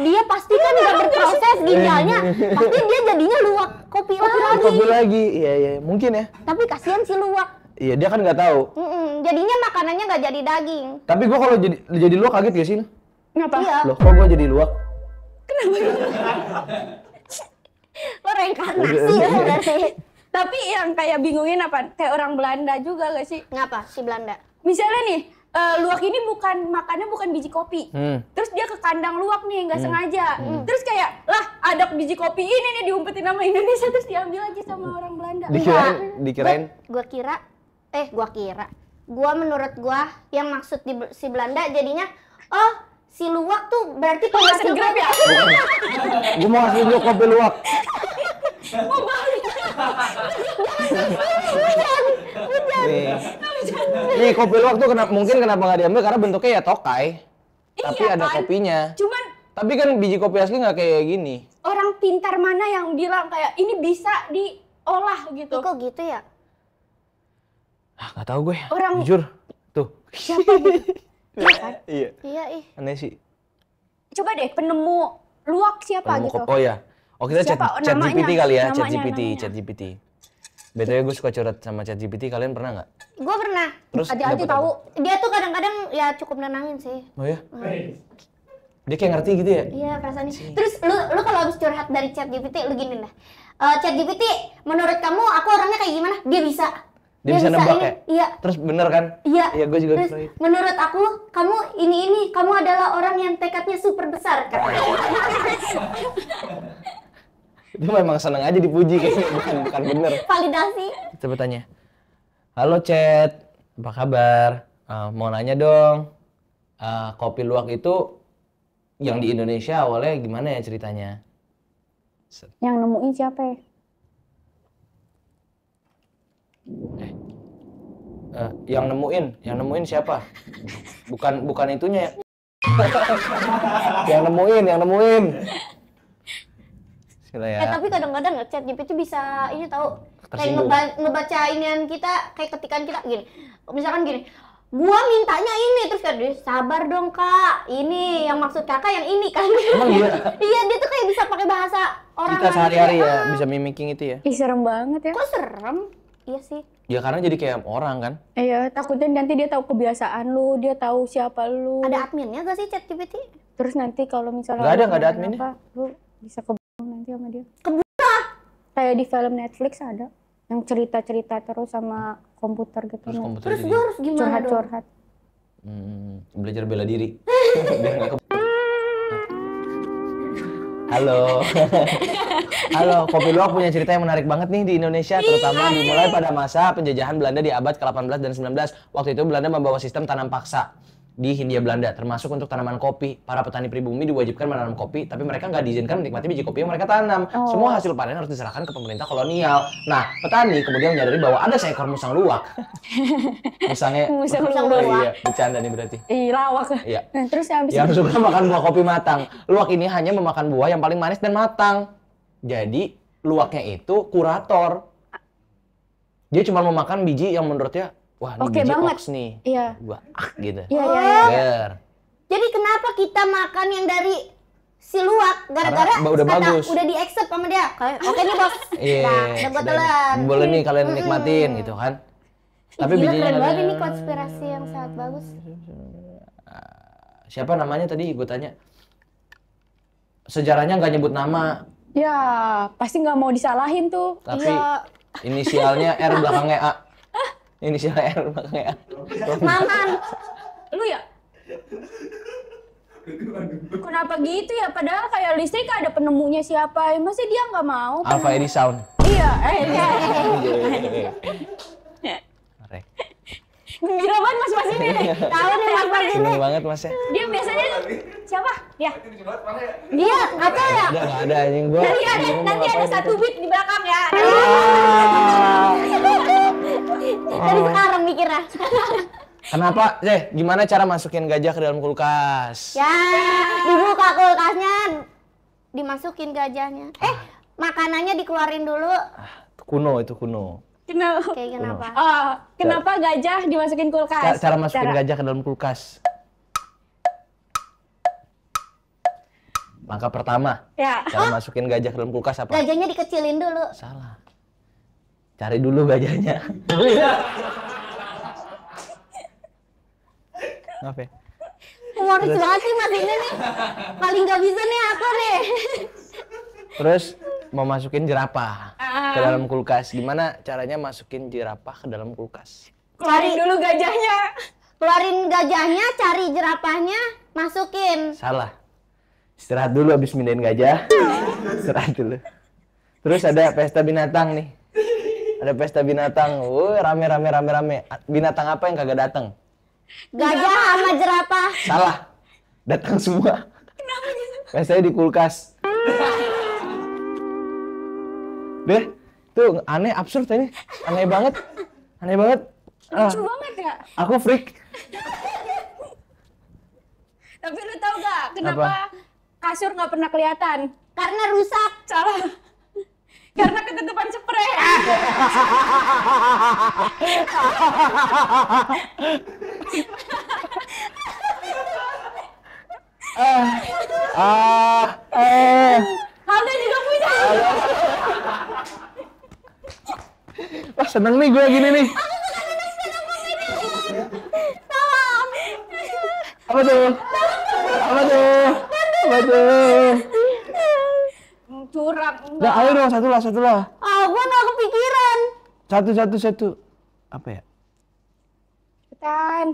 dia pasti kan nggak berproses ginjalnya, pasti dia jadinya luwak kopi lagi. Kopi lagi, iya mungkin ya. Tapi kasihan si luwak. Iya dia kan nggak tahu. Jadinya makanannya nggak jadi daging. Tapi gua kalau jadi luwak kaget gak sih? Kenapa? Iya. Loh kok gua jadi luwak? Kenapa? Lo reinkarnasi ya berarti. Tapi yang kayak bingungin apa? Kayak orang Belanda juga gak sih? Ngapa si Belanda? Misalnya nih, luwak ini makannya bukan biji kopi. Terus dia ke kandang luwak nih, nggak sengaja. Terus kayak, lah ada biji kopi ini nih diumpetin sama Indonesia terus diambil aja sama orang Belanda. Dikirain? Gua menurut gua yang maksud si Belanda jadinya, oh si luwak tuh berarti penghasil Grab ya? Gua mau ngasih lu kopi luwak. Mau balik. Nih kopi luwak tuh mungkin kenapa nggak diambil karena bentuknya ya tokai. Tapi ada kan? kopinya. Cuman tapi kan biji kopi asli nggak kayak gini. Orang pintar mana yang bilang kayak ini bisa diolah gitu? Kok gitu ya? Nggak tahu gue. Orang jujur tuh. Siapa gitu? Iya. Iya Aneh sih. Coba deh penemu luwak siapa gitu? Oh ya. Oh kita chat GPT kali ya, chat GPT. Betulnya gue suka curhat sama chat GPT, kalian pernah nggak? Gue pernah. Terus hati-hati tahu. Dia tuh kadang-kadang ya cukup nenangin sih. Oh ya? Dia kayak ngerti gitu ya? Iya perasaannya. Terus lu kalau habis curhat dari chat GPT, lu gini dah. Chat GPT, menurut kamu aku orangnya kayak gimana? Dia bisa. Dia bisa nebak ya? Iya. Terus bener kan? Iya. Iya gue juga terus, menurut aku, kamu ini, kamu adalah orang yang tekadnya super besar. Dia memang seneng aja dipuji kayaknya, bukan bener. Validasi. Coba tanya. Halo Chat, apa kabar? Mau nanya dong, kopi luwak itu yang di Indonesia awalnya gimana ya ceritanya? Yang nemuin siapa ya? Yang nemuin siapa? Bukan itunya ya. yang nemuin. Ya. Tapi kadang-kadang chat GPT bisa ini tahu kayak ngebaca inian kita, kayak ketikan kita gini. Misalkan gini, gua mintanya ini, terus kan dia sabar dong kak, ini yang maksud kakak yang ini kan. Emang iya? Iya, dia tuh kayak bisa pakai bahasa orang kita sehari-hari ya, bisa mimicking itu ya. Ih serem banget ya. Kok serem? Iya sih. Ya karena jadi kayak orang kan. Iya, takutnya nanti dia tahu kebiasaan lu, dia tahu siapa lu. Ada adminnya gak sih ChatGPT? Terus nanti kalau misalnya Nggak ada adminnya. lu bisa kebunuh nanti sama dia. Kayak di film Netflix ada yang cerita-cerita terus sama komputer gitu. Terus komputer Terus jadi gue harus gimana dong? curhat-curhat. belajar bela diri. Biar nggak Halo. Halo, Kopi Luwak punya cerita yang menarik banget nih di Indonesia, terutama dimulai pada masa penjajahan Belanda di abad ke-18 dan 19. Waktu itu Belanda membawa sistem tanam paksa di Hindia Belanda, termasuk untuk tanaman kopi. Para petani pribumi diwajibkan menanam kopi, tapi mereka nggak diizinkan menikmati biji kopi yang mereka tanam. Semua hasil panen harus diserahkan ke pemerintah kolonial. Nah, petani kemudian menyadari bahwa ada seekor musang luwak. Musang luwak. Iya, bercanda nih berarti. Lawak. Iya. Nah, terus Yang suka makan buah kopi matang. Luwak ini hanya memakan buah yang paling manis dan matang. Jadi, luwaknya itu kurator. Dia cuma memakan biji yang menurutnya, wah ini Oke biji banget. oaks nih. Iya. Gua gitu. Iya. Ger. Jadi kenapa kita makan yang dari si luwak? Gara-gara Karena udah bagus. udah di-accept sama dia. Kayak, oke nih bos. Iya. Nah, udah gue telan. Boleh nih kalian nikmatin gitu kan. Tapi Gila, bijinya keren ada- banget ini konspirasi yang sangat bagus. Siapa namanya tadi gue tanya? Sejarahnya nggak nyebut nama, Ya, pasti nggak mau disalahin tuh. tapi Iya. inisialnya R belakangnya A. Inisialnya R belakangnya A. Maman. Lu ya? Kenapa gitu ya? Padahal kayak listrik ada penemunya siapa? Masa dia nggak mau? Alpha Eddy Sound. Iya. Rek. Gembira banget mas ini. Tahu nih mas ini. Seneng banget mas ya. Dia biasanya siapa? Ya. Dia ngaco ya? Nggak ada anjing gua. Nanti ada satu beat di belakang ya. Dari sekarang mikirnya. Kenapa? Gimana cara masukin gajah ke dalam kulkas? Ya, dibuka kulkasnya, dimasukin gajahnya. Makanannya dikeluarin dulu. Kuno itu kuno. Kenapa? Kayak kenapa? Oh, kenapa gajah dimasukin kulkas? Cara masukin gajah ke dalam kulkas. Langkah pertama. Ya. Cara masukin gajah ke dalam kulkas apa? Gajahnya dikecilin dulu. Salah. Cari dulu gajahnya. Maaf ya. Humoris banget sih mas ini nih. Paling gak bisa nih aku nih. Terus mau masukin jerapah ke dalam kulkas. Gimana caranya masukin jerapah ke dalam kulkas? Keluarin dulu gajahnya. Keluarin gajahnya, cari jerapahnya, masukin. Salah. Istirahat dulu habis mindahin gajah. Istirahat dulu. Terus ada pesta binatang nih. Ada pesta binatang. Rame. Binatang apa yang kagak datang? Gajah sama jerapah. Salah. Datang semua. Kenapa gitu? Pestanya di kulkas. Deh, tuh aneh, absurd ini. Aneh banget. Aneh banget. Lucu banget ya. Aku freak. Tapi lu tau gak kenapa kasur nggak pernah kelihatan? Karena rusak. Salah. Karena ketutupan spray. Alda juga punya. Wah, seneng nih gue gini nih. Apa tuh? Apa tuh? Apa tuh? Curang. Nah, ayo dong, satu lah. Oh, gua gak kepikiran. Satu. Apa ya? Cepetan.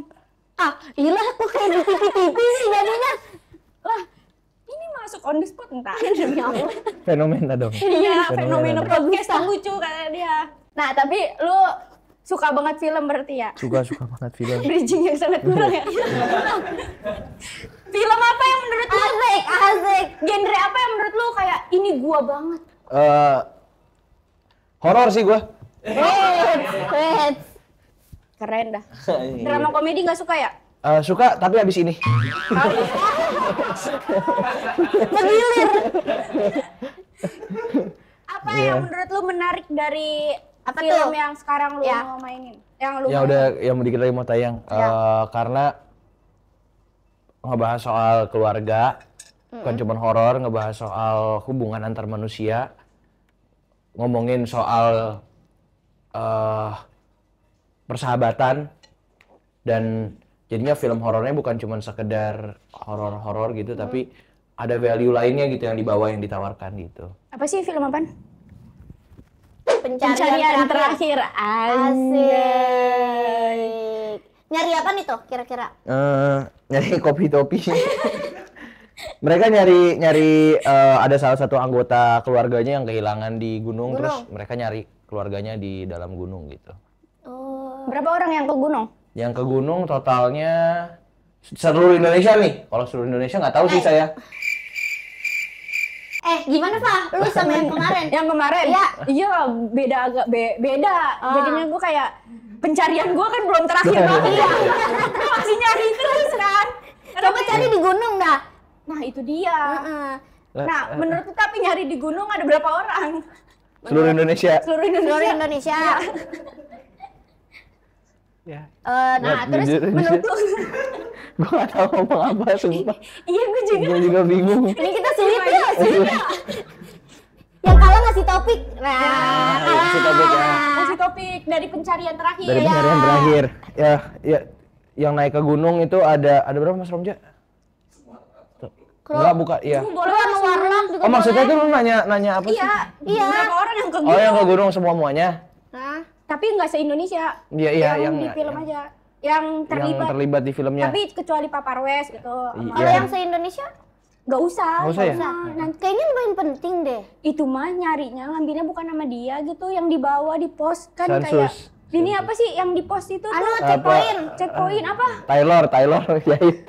Ilah kok kayak di TV sih jadinya. Lah, ini masuk on the spot entar. Demi Allah. Fenomena dong. Iya, Fenomena. fenomena podcast yang lucu kata dia. Nah, tapi lu suka banget film berarti ya? Suka banget film. Bridging yang sangat kurang ya. Film apa yang menurut lu Asik. genre apa yang menurut lu kayak ini gua banget? Horor sih gue. Wait. Keren dah. Drama komedi nggak suka ya? Suka, tapi abis ini. Bergilir. Apa yang menurut lu menarik dari Apa film tuh? yang sekarang lu Ya. mau mainin? Yang lu Yang udah, yang dikit lagi mau tayang. Karena ngebahas soal keluarga, bukan cuma horor, ngebahas soal hubungan antar manusia, ngomongin soal persahabatan, dan jadinya film horornya bukan cuma sekedar horor-horor gitu, tapi ada value lainnya gitu yang dibawa, yang ditawarkan gitu. Apa sih film apaan? Pencarian terakhir. Asik. Nyari apa nih tuh kira-kira? Nyari kopi topi. Mereka nyari ada salah satu anggota keluarganya yang kehilangan di gunung. Terus mereka nyari keluarganya di dalam gunung gitu. Oh. Berapa orang yang ke gunung? Yang ke gunung totalnya seluruh Indonesia nih. Kalau seluruh Indonesia nggak tahu sih saya. Gimana Pak? Lu sama yang kemarin? Yang kemarin? Iya, beda agak beda. Jadinya gue kayak pencarian gue kan belum terakhir banget. Iya. Gue masih nyari terus kan. Coba cari di gunung dah. Nah itu dia. Nah menurut tapi nyari di gunung ada berapa orang? Seluruh Indonesia. Seluruh Indonesia. Ya. Nah terus menurut lu? Gue gak tau ngomong apa, sumpah. Iya gue juga bingung. Ini kita sulit ya. Yang kalah ngasih topik. Ngasih topik ya. Ngasih topik dari pencarian terakhir. Dari pencarian terakhir. Ya, yang naik ke gunung itu ada berapa Mas Romja? Enggak, bukan. Iya. Boleh sama warlock juga. Oh, maksudnya tuh lu nanya apa sih? Iya. Berapa orang yang ke gunung? Oh, yang ke gunung semuanya. Tapi nggak se-Indonesia. Iya, yang di film aja. Yang terlibat di filmnya. Tapi kecuali Papa Rwes gitu. Kalau yang se-Indonesia? Nggak usah. Nggak usah ya? Nanti kayaknya lumayan penting deh. Itu mah nyarinya ngambilnya bukan nama dia gitu, yang dibawa di pos kan Sensus. kayak. Ini apa sih yang di pos itu tuh? Checkpoint apa? Taylor jahit.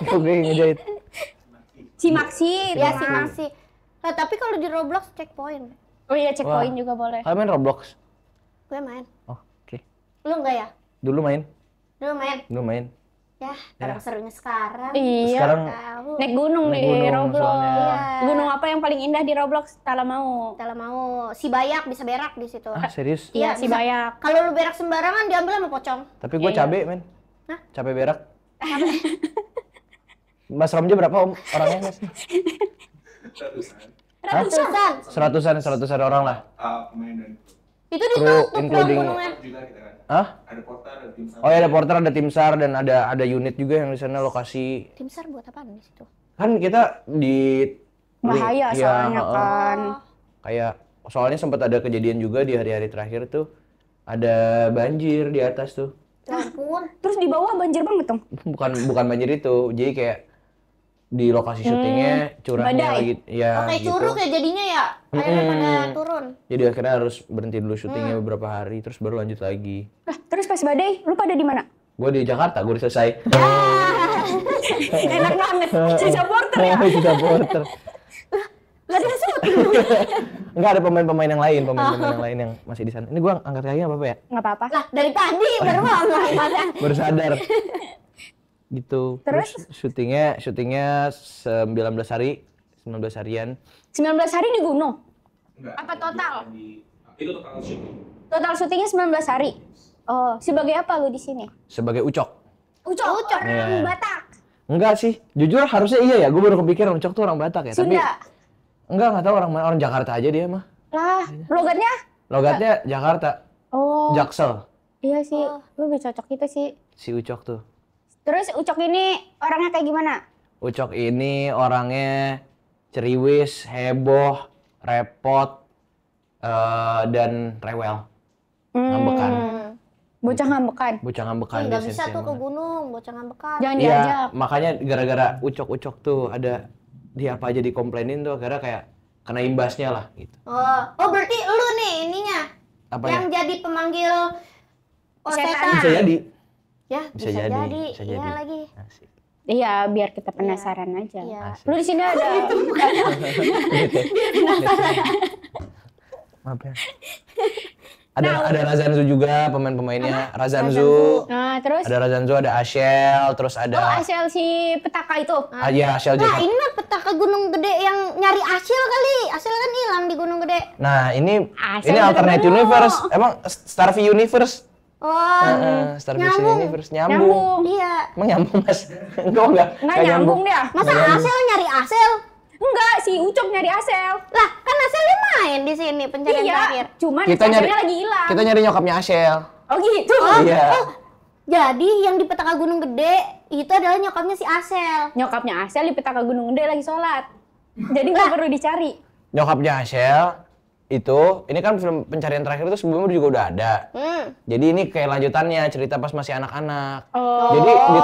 Oke, ngejahit. Si Maxi. Ya si Maxi. Nah, tapi kalau di Roblox checkpoint. Oh iya, checkpoint juga boleh. Kalian main Roblox? Gue main. Oh, oke. Lu enggak ya? Dulu main. Dulu main. Ya, orang serunya sekarang. Iya. Sekarang naik gunung di Roblox. Iya. Gunung apa yang paling indah di Roblox? Talamau. Si Bayak bisa berak di situ. Ah, serius? Iya, si Bayak. Kalau lu berak sembarangan diambil sama pocong. Tapi gue cabe, men. Hah? Cabe berak. Mas Romja berapa orangnya, Mas? Seratusan orang lah. Itu ditutup including gunungnya. Ada porter, ada tim SAR. Oh ya, ada porter, ada tim SAR, dan ada unit juga yang di sana lokasi. Tim SAR buat apaan di situ? Kan kita di bahaya soalnya kan. Kayak soalnya sempat ada kejadian juga di hari-hari terakhir tuh, ada banjir di atas tuh. Ya ampun. Terus di bawah banjir banget dong. Bukan banjir itu. Jadi kayak di lokasi syutingnya curahnya lagi ya kayak gitu. curug ya jadinya ya. Akhirnya pada turun. Jadi akhirnya harus berhenti dulu syutingnya beberapa hari, terus baru lanjut lagi. Nah, terus pas badai, lu pada di mana? Gue di Jakarta, gue udah selesai. Enak banget, sisa porter ya? Sisa porter. Gak ada syuting. Enggak, ada pemain-pemain yang lain yang masih di sana. Ini gue angkat kaki apa ya? Nggak apa-apa. Lah, dari tadi baru mau ngangkat. Baru sadar. Gitu. Terus syutingnya 19 harian. 19 hari di gunung? Enggak. Apa total? Itu total syuting. Total syutingnya 19 hari. Oh, sebagai apa lu di sini? Sebagai Ucok. Ucok orang Batak. Enggak sih. Jujur harusnya iya ya. Gue baru kepikiran Ucok tuh orang Batak ya. Sunda. Tapi enggak tahu orang Jakarta aja dia mah. Lah, logatnya? Logatnya Jakarta. Oh. Jaksel. Iya sih. Lu lebih cocok itu sih. Si Ucok tuh. Terus Ucok ini orangnya kayak gimana? Ucok ini orangnya ceriwis, heboh, repot, dan rewel. Ngambekan. Bocah ngambekan. Bocah ngambekan. Nggak bisa tuh ke gunung, bocah ngambekan. Jangan diajak. Makanya gara-gara Ucok tuh ada dia apa aja dikomplainin tuh akhirnya kayak kena imbasnya lah gitu. Oh berarti lu nih ininya. Apa yang jadi pemanggil setan. Bisa jadi. Ya, bisa jadi. Iya jadi. lagi. Asik. Iya, biar kita penasaran aja. Iya. Lu di sini ada Maaf ya. Ada Razanzu juga pemain-pemainnya. Razanzu. Nah, terus Ada Razanzu, ada Ashel, terus ada Ashel si petaka itu. Iya, Ashel Nah, juga. ini mah petaka Gunung Gede yang nyari Asyil kali. Asyil kan hilang di Gunung Gede. Nah, ini Ashel alternate ketemu. universe. Emang Starvie Universe. Oh, Starvie nyambung. Universe nyambung. Iya. Emang nyambung, Mas? Enggak Nggak nyambung dia. Masa Asyil nyari Asyil? Enggak, si Ucok nyari Ashel. Lah, kan Asyilnya main di sini pencarian terakhir. Cuman Kita nyari lagi hilang. Kita nyari nyokapnya Ashel. Oh gitu. Iya. Jadi yang di Petaka Gunung Gede itu adalah nyokapnya si Asel. Nyokapnya Asel di Petaka Gunung Gede lagi sholat. Jadi nggak perlu dicari. Nyokapnya Ashel itu, ini kan film pencarian terakhir itu sebelumnya juga udah ada. Jadi ini kayak lanjutannya cerita pas masih anak-anak. Jadi di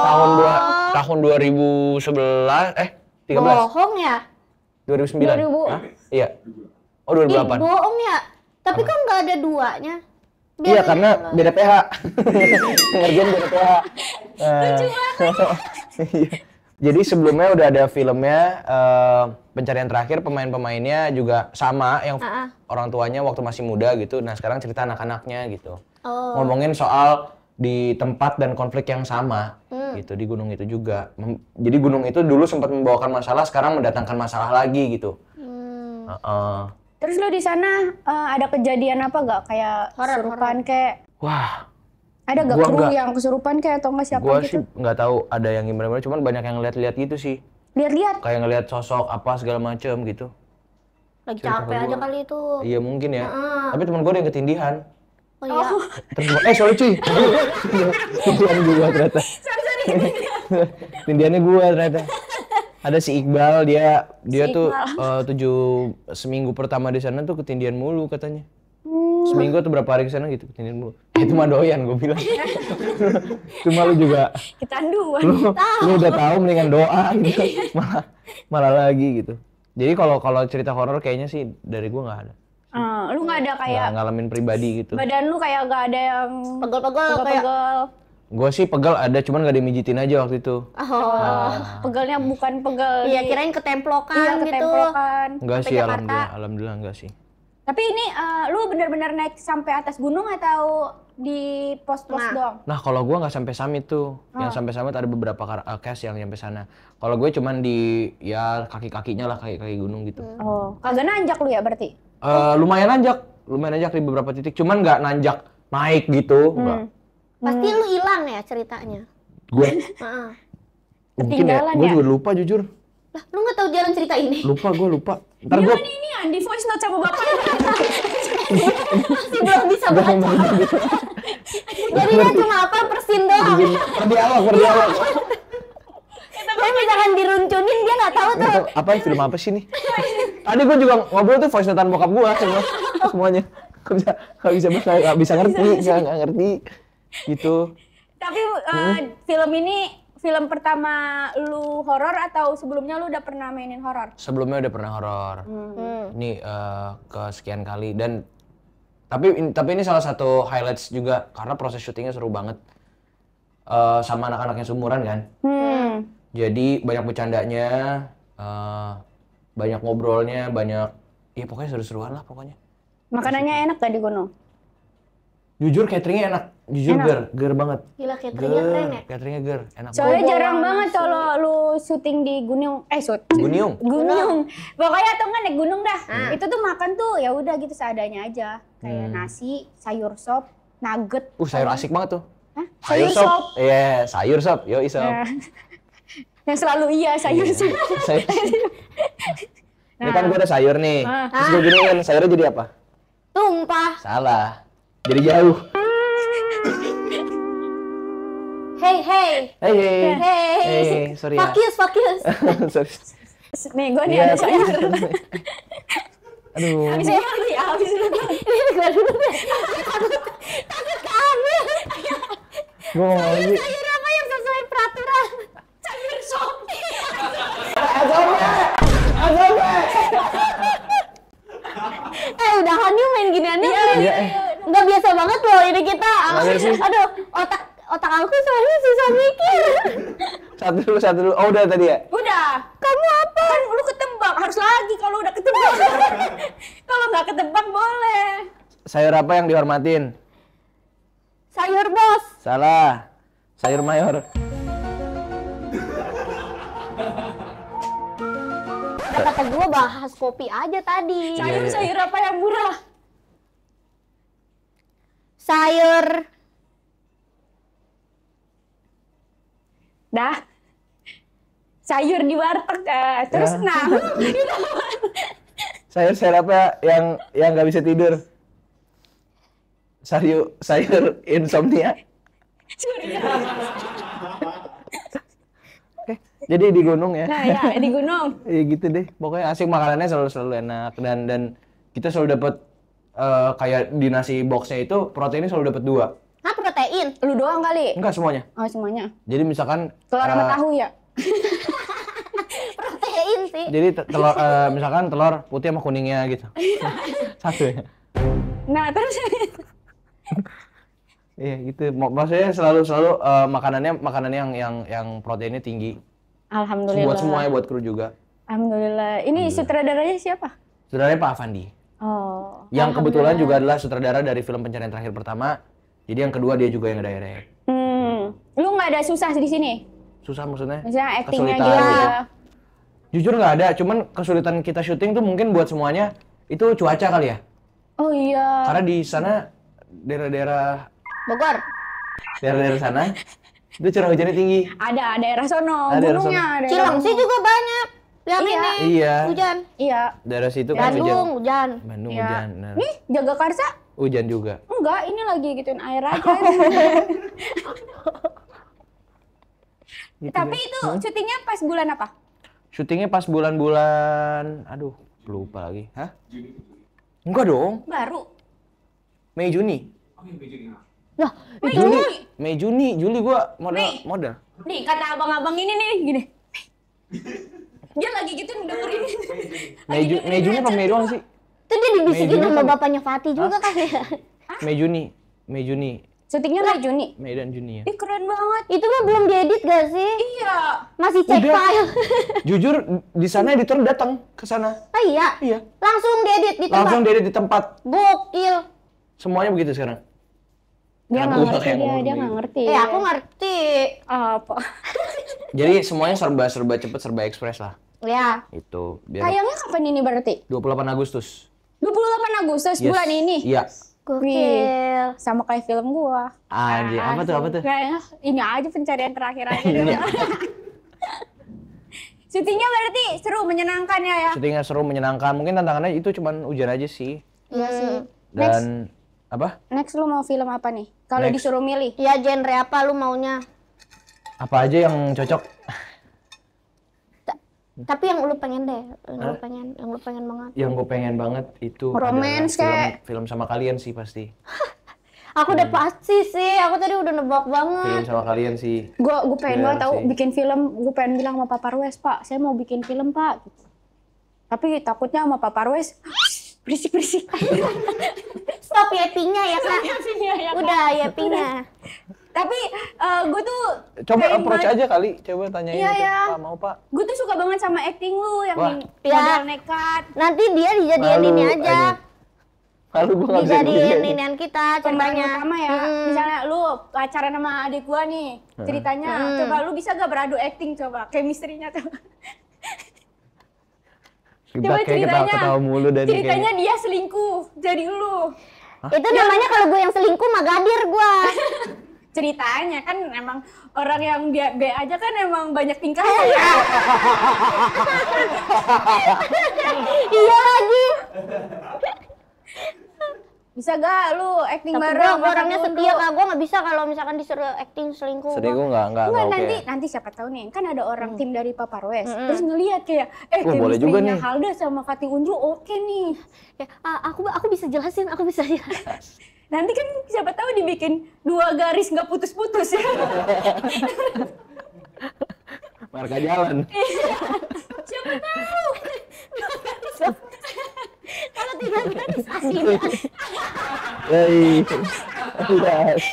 tahun 2011 13. Bohong ya? 2009. 2000. Hah? Iya. Oh Ih, 2008. bohong ya? Tapi kok nggak ada duanya? Iya karena beda PH. Ngerjain beda PH. Iya. Jadi sebelumnya udah ada filmnya pencarian terakhir, pemain-pemainnya juga sama yang orang tuanya waktu masih muda gitu. Nah sekarang cerita anak-anaknya gitu. Ngomongin soal di tempat dan konflik yang sama gitu di gunung itu juga. Jadi gunung itu dulu sempat membawakan masalah, sekarang mendatangkan masalah lagi gitu. Terus lo di sana ada kejadian apa gak? Kayak kesurupan kayak? Wah. Ada gak kru yang kesurupan kayak atau nggak siapa Gua gitu? sih nggak tahu ada yang gimana-gimana, cuman banyak yang lihat-lihat gitu sih. Lihat-lihat. Kayak ngelihat sosok apa segala macem gitu. Lagi capek aja kali itu. Iya mungkin ya. Tapi teman gue ada yang ketindihan. Oh iya. Terus gua, sorry cuy. Tindihan gua ternyata. Tindihannya gua ternyata. Ada si Iqbal, dia tuh seminggu pertama di sana tuh ketindihan mulu katanya. Seminggu atau berapa hari ke sana gitu ketindihan mulu. Itu mah doyan gue bilang. Cuma lu juga Ketanduan. lu udah tahu mendingan doa gitu. Malah lagi gitu. Jadi kalau cerita horor kayaknya sih dari gua nggak ada. Lu nggak ada kayak Nggak ngalamin pribadi gitu. badan lu kayak nggak ada yang Pegel-pegel kayak. pegel. Gue sih pegel ada, cuman gak dimijitin aja waktu itu. Pegelnya bukan pegel. Iya, kirain ketemplokan Iya, gitu. ketemplokan. Enggak Sampai sih, Jakarta. alhamdulillah enggak sih. Tapi ini lu benar-benar naik sampai atas gunung atau di pos-pos doang? Nah kalau gue nggak sampai summit tuh, yang sampai summit ada beberapa case yang nyampe sana. Kalau gue cuman di kaki-kakinya lah, kaki-kaki gunung gitu. Oh, kagak nanjak lu ya berarti? Lumayan nanjak di beberapa titik, cuman nggak nanjak naik gitu, enggak. Pasti lu hilang ya ceritanya. Gue mungkin ya, Ketinggalan gue ya? juga lupa jujur. Lah, lu nggak tahu jalan cerita ini? Lupa. Ntar gue Ini di voice note sama bapaknya. Masih belum bisa baca. Jadinya cuma apa persin doang. per dialog. Tapi misalkan diruncunin dia nggak tahu tuh. Apa film apa sih nih? Tadi gue juga ngobrol tuh voice note-an bokap gue semuanya. Gak bisa ngerti gitu. Tapi film ini film pertama lu horor atau sebelumnya lu udah pernah mainin horor? Sebelumnya udah pernah horor. Ini kesekian kali dan tapi ini salah satu highlights juga karena proses syutingnya seru banget. Sama anak-anak yang seumuran kan. Jadi banyak bercandanya, banyak ngobrolnya, ya pokoknya seru-seruan lah pokoknya. Makanannya enak gak di gunung? Jujur cateringnya enak, ger banget. Gila cateringnya keren ya. Cateringnya ger, enak Soalnya banget. jarang banget kalau lu syuting di gunung, Gunung. Pokoknya atau nggak naik gunung dah. Itu tuh makan tuh ya udah gitu seadanya aja. Kayak nasi, sayur sop, nugget. Sayur asik banget tuh. Hah? Sayur sop. Iya, sayur sop. Yoi sop. Nah, yang selalu sayur sop. Ini kan gue ada sayur nih. Terus gue giniin, sayurnya jadi apa? Tumpah. Salah. Jadi jauh. Hey. Sorry ya. Fuck you. Sorry. Nih gue nih ada sayur. Aduh. Habis dulu. Ini gue dulu deh. Takut keambil. Gue mau lagi. Sayur apa yang sesuai peraturan? Sayur sop. Udahan yuk main giniannya. Iya. Nggak biasa banget loh ini kita. Sih? Aduh, otak aku soalnya susah mikir. Satu dulu. Oh udah tadi ya? Udah. Kamu apa? Kan lu ketebak. Harus lagi kalau udah ketebak. Kalau nggak ketebak boleh. Sayur apa yang dihormatin? Sayur bos. Salah. Sayur mayor. Kata gue bahas kopi aja tadi. Sayur apa yang murah? Sayur. Dah. Sayur di warteg. Terus Sayur apa yang nggak bisa tidur? Sayur insomnia. Oke, jadi di gunung ya. Nah ya, di gunung. Iya gitu deh. Pokoknya asik, makanannya selalu enak dan kita selalu dapat kayak di nasi boxnya itu proteinnya selalu dapat 2. Hah, protein? Lu doang kali? Enggak semuanya. Oh, semuanya. Jadi misalkan Telur sama tahu ya? Protein sih. jadi telur misalkan telur putih sama kuningnya gitu. Satu ya. Nah, terus Iya gitu. Maksudnya selalu makanannya yang proteinnya tinggi. alhamdulillah. Buat semuanya, buat kru juga. Alhamdulillah. Ini sutradaranya siapa? Saudaranya Pak Afandi. Oh. Yang kebetulan juga adalah sutradara dari film Pencarian Terakhir Pertama. Jadi yang kedua dia juga yang ngedirect. Lu nggak ada susah di sini? Susah maksudnya? Misalnya actingnya Kesulitan gitu. gitu. Jujur nggak ada, cuman kesulitan kita syuting tuh mungkin buat semuanya itu cuaca kali ya. Oh iya. Karena di sana daerah-daerah Bogor. sana itu curah hujannya tinggi. Ada daerah sono, Ada daerah gunungnya. daerah Cilengsi gunung. juga banyak. Yang Iya. ini. Iya. Hujan. Iya. Daerah situ kan Bandung, hujan. Bandung Iya. hujan. Nah, Nih, Jagakarsa? hujan juga. Enggak, ini lagi gituin air aja. Gitu Tapi deh. itu syutingnya pas bulan apa? Syutingnya pas bulan-bulan, aduh lupa lagi. Hah? Enggak dong, Baru. Mei Juni. Lah, Mei Juni, Juli gua modal. Nih, kata abang-abang ini nih, gini. Dia lagi gitu dengerin. Mei Juni apa Mei doang sih? itu dia dibisikin Mei Juni sama kan- bapaknya Fatih juga kan ya. Mei Juni. Syutingnya Mei Juni. Mei dan Juni ya. Ih, keren banget. Itu mah belum diedit gak sih? Iya. Masih cek Udah. file. Jujur di sana editor datang ke sana. Oh iya? Iya. Langsung diedit di tempat. Langsung dia di tempat. Gokil. Semuanya begitu sekarang. Dia Karena nggak gua ngerti, kayak ngomong dia gitu. nggak ngerti. Aku ngerti. Apa? Jadi semuanya serba cepet, serba ekspres lah. Ya. Itu biar Tayangnya kapan ini berarti? 28 Agustus. 28 Agustus Yes. bulan ini. Iya. Gokil. Sama kayak film gua. Anjir, apa tuh? Kayaknya ini aja pencarian terakhir aja. Iya. Syutingnya berarti seru, menyenangkan ya. Syutingnya seru, menyenangkan. Mungkin tantangannya itu cuman hujan aja sih. Iya sih. Dan apa? Next lu mau film apa nih? Kalau Next. disuruh milih. Ya genre apa lu maunya? Apa aja yang cocok? Tapi yang lu pengen deh, yang lu pengen banget. Yang gue pengen banget itu Romance adalah kayak. film sama kalian sih pasti. Aku udah pasti sih, aku tadi udah nebak banget. Film sama kalian sih. Gue pengen Iya banget tahu sih. bikin film. Gue pengen bilang sama Pak Parwes, Pak, saya mau bikin film, Pak. Gitu. Tapi takutnya sama Pak Parwes, berisik-berisik. Stop yappingnya ya kak. Udah yappingnya. Tapi gue tuh Coba pengen approach banget- aja kali, coba tanyain Iya, gitu. iya. Pak, mau Pak? Gue tuh suka banget sama acting lu yang Wah. modal nekat. Nanti dia dijadiin Malu ini aja. Lalu gue gak bisa Dijadiin begini. inian kita Pemeran ceritanya. utama ya. Misalnya lu pacaran sama adik gua nih. Ceritanya coba lu bisa gak beradu acting coba chemistry-nya tuh. Kita Coba kayak ketawa-ketawa mulu dan ceritanya dia selingkuh jadi lu. Itu namanya kalau gue yang selingkuh mah gadir gue. Ceritanya kan emang orang yang B aja kan emang banyak tingkahnya ya. Iya lagi. Bisa gak lu acting Tapi bareng? gue orangnya sama setia lu? kak, gue nggak bisa kalau misalkan disuruh acting selingkuh. Sedih gue nggak Enggak, oke. nanti siapa tahu nih, kan ada orang tim dari Papa Parwes, terus ngelihat kayak, boleh juga chemistry-nya nih. Halda sama Kati Unju oke nih. Ya, aku bisa jelasin, aku bisa jelasin. Nanti kan siapa tahu dibikin 2 garis nggak putus-putus ya. Marka jalan. Siapa tahu. Kalau tidak garis Adidas. Hei, Adidas.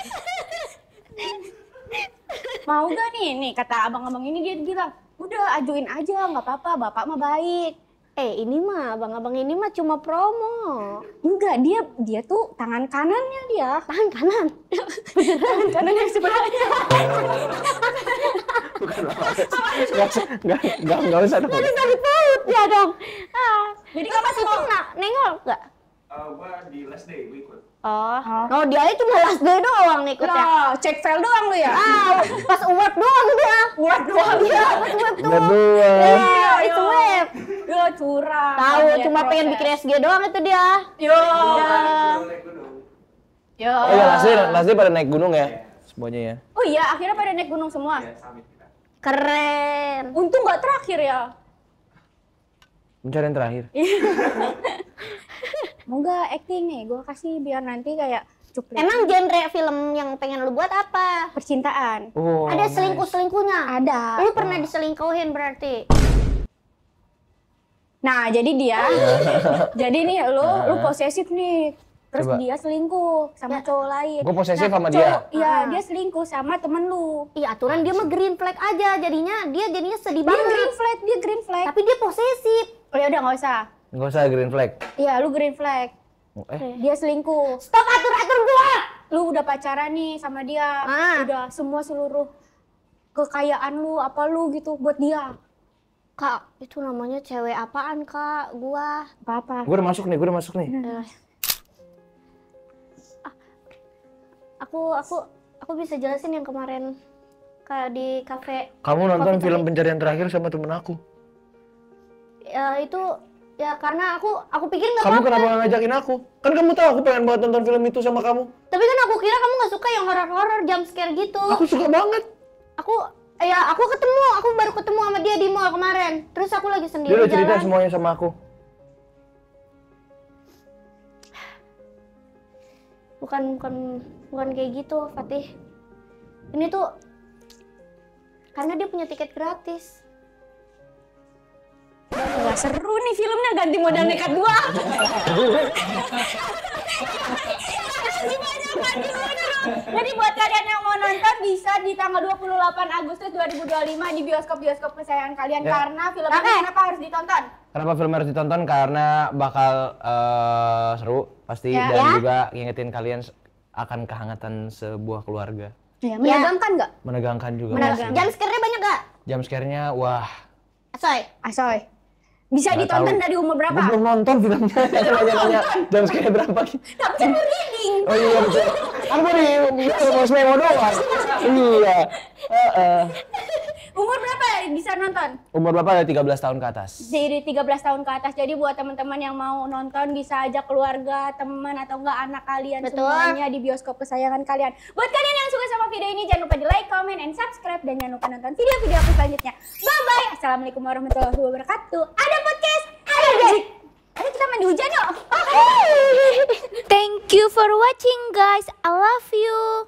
Mau gak nih kata abang-abang ini dia bilang, udah ajuin aja nggak apa-apa, bapak mah baik. Ini mah abang-abang ini mah cuma promo. Enggak, dia tuh tangan kanannya dia. Tangan kanan. Tangan kanan yang sebelahnya. Nggak usah dong. Sakit perut ya dong. Jadi Kamu masih kena nengol nggak? Gua di last day gua ikut. Oh, dia aja cuma last day doang ikutnya. Lah, cek file doang lu ya? Pas award doang dia. Word doang. Iya, pas award tuh. Berdua. Iya, itu web. Ya curang. Tahu, Lihat cuma pengen proses. bikin SG doang itu dia. Yo. Naik gunung. Yo. Oh iya, last day pada naik gunung ya? Semuanya ya? Oh iya, akhirnya pada naik gunung semua. Ya, summit kita. Keren. Untung nggak terakhir ya. Pencarian terakhir. Mau nggak acting nih? Gue kasih biar nanti kayak cuplik. Emang genre film yang pengen lu buat apa? Percintaan. Oh, Ada selingkuh-selingkuhnya? Ada. Lu pernah diselingkuhin berarti? Nah, jadi dia, jadi nih lu posesif nih. Terus Coba. dia selingkuh sama cowok lain. Gue posesif sama cowok- dia. Iya, dia selingkuh sama temen lu. Iya, aturan dia mah green flag aja. Jadinya sedih Dia banget. green flag. Tapi dia posesif. Oh ya udah nggak usah. Nggak usah green flag. Iya, lu green flag. Dia selingkuh. Stop atur-atur gua. Lu udah pacaran nih sama dia. Udah semua seluruh kekayaan lu apa lu gitu buat dia. Kak, itu namanya cewek apaan, Kak? Gua. Apa-apa. Gue udah masuk nih. Aku bisa jelasin yang kemarin di kafe. Kamu nonton Kopi film tadi. Pencarian Terakhir sama temen aku. Ya itu ya karena aku pikir nggak Kamu apa-apa. kenapa nggak ngajakin aku? Kan kamu tahu aku pengen banget nonton film itu sama kamu. Tapi kan aku kira kamu nggak suka yang horor-horor jump scare gitu. Aku suka banget. Aku baru ketemu sama dia di mall kemarin. Terus aku lagi Dia sendiri udah cerita jalan. semuanya sama aku. Bukan kayak gitu, Fatih. Ini tuh karena dia punya tiket gratis. Wah, seru nih filmnya, ganti modal nekat 2. Jadi buat kalian yang mau nonton bisa di tanggal 28 Agustus 2025 di bioskop-bioskop kesayangan kalian. Ya. Karena film ini kenapa harus ditonton? Kenapa film harus ditonton? Karena bakal seru pasti Ya. dan Ya. juga ngingetin kalian akan kehangatan sebuah keluarga. Ya, menegangkan nggak? Menegangkan juga. Menegangkan. Jump scare-nya banyak gak? Jam scare-nya wah. Asoy. Asoy. Bisa Nggak ditonton tahu. dari umur berapa? Gue belum nonton filmnya. Nanya-nanya jam scare berapa. Tapi kan merinding. Oh iya betul. Kan gue di Mas Memo doang. Iya. Umur berapa bisa nonton? Umur berapa? Ada 13 tahun ke atas. Dari 13 tahun ke atas. Jadi buat teman-teman yang mau nonton bisa ajak keluarga, teman atau enggak anak kalian Betul. semuanya di bioskop kesayangan kalian. Buat kalian yang suka sama video ini jangan lupa di like, comment, and subscribe dan jangan lupa nonton video-video aku selanjutnya. Bye bye. Assalamualaikum warahmatullahi wabarakatuh. Ada podcast, ada Jack. Ayo kita mandi hujan yuk. Thank you for watching guys. I love you.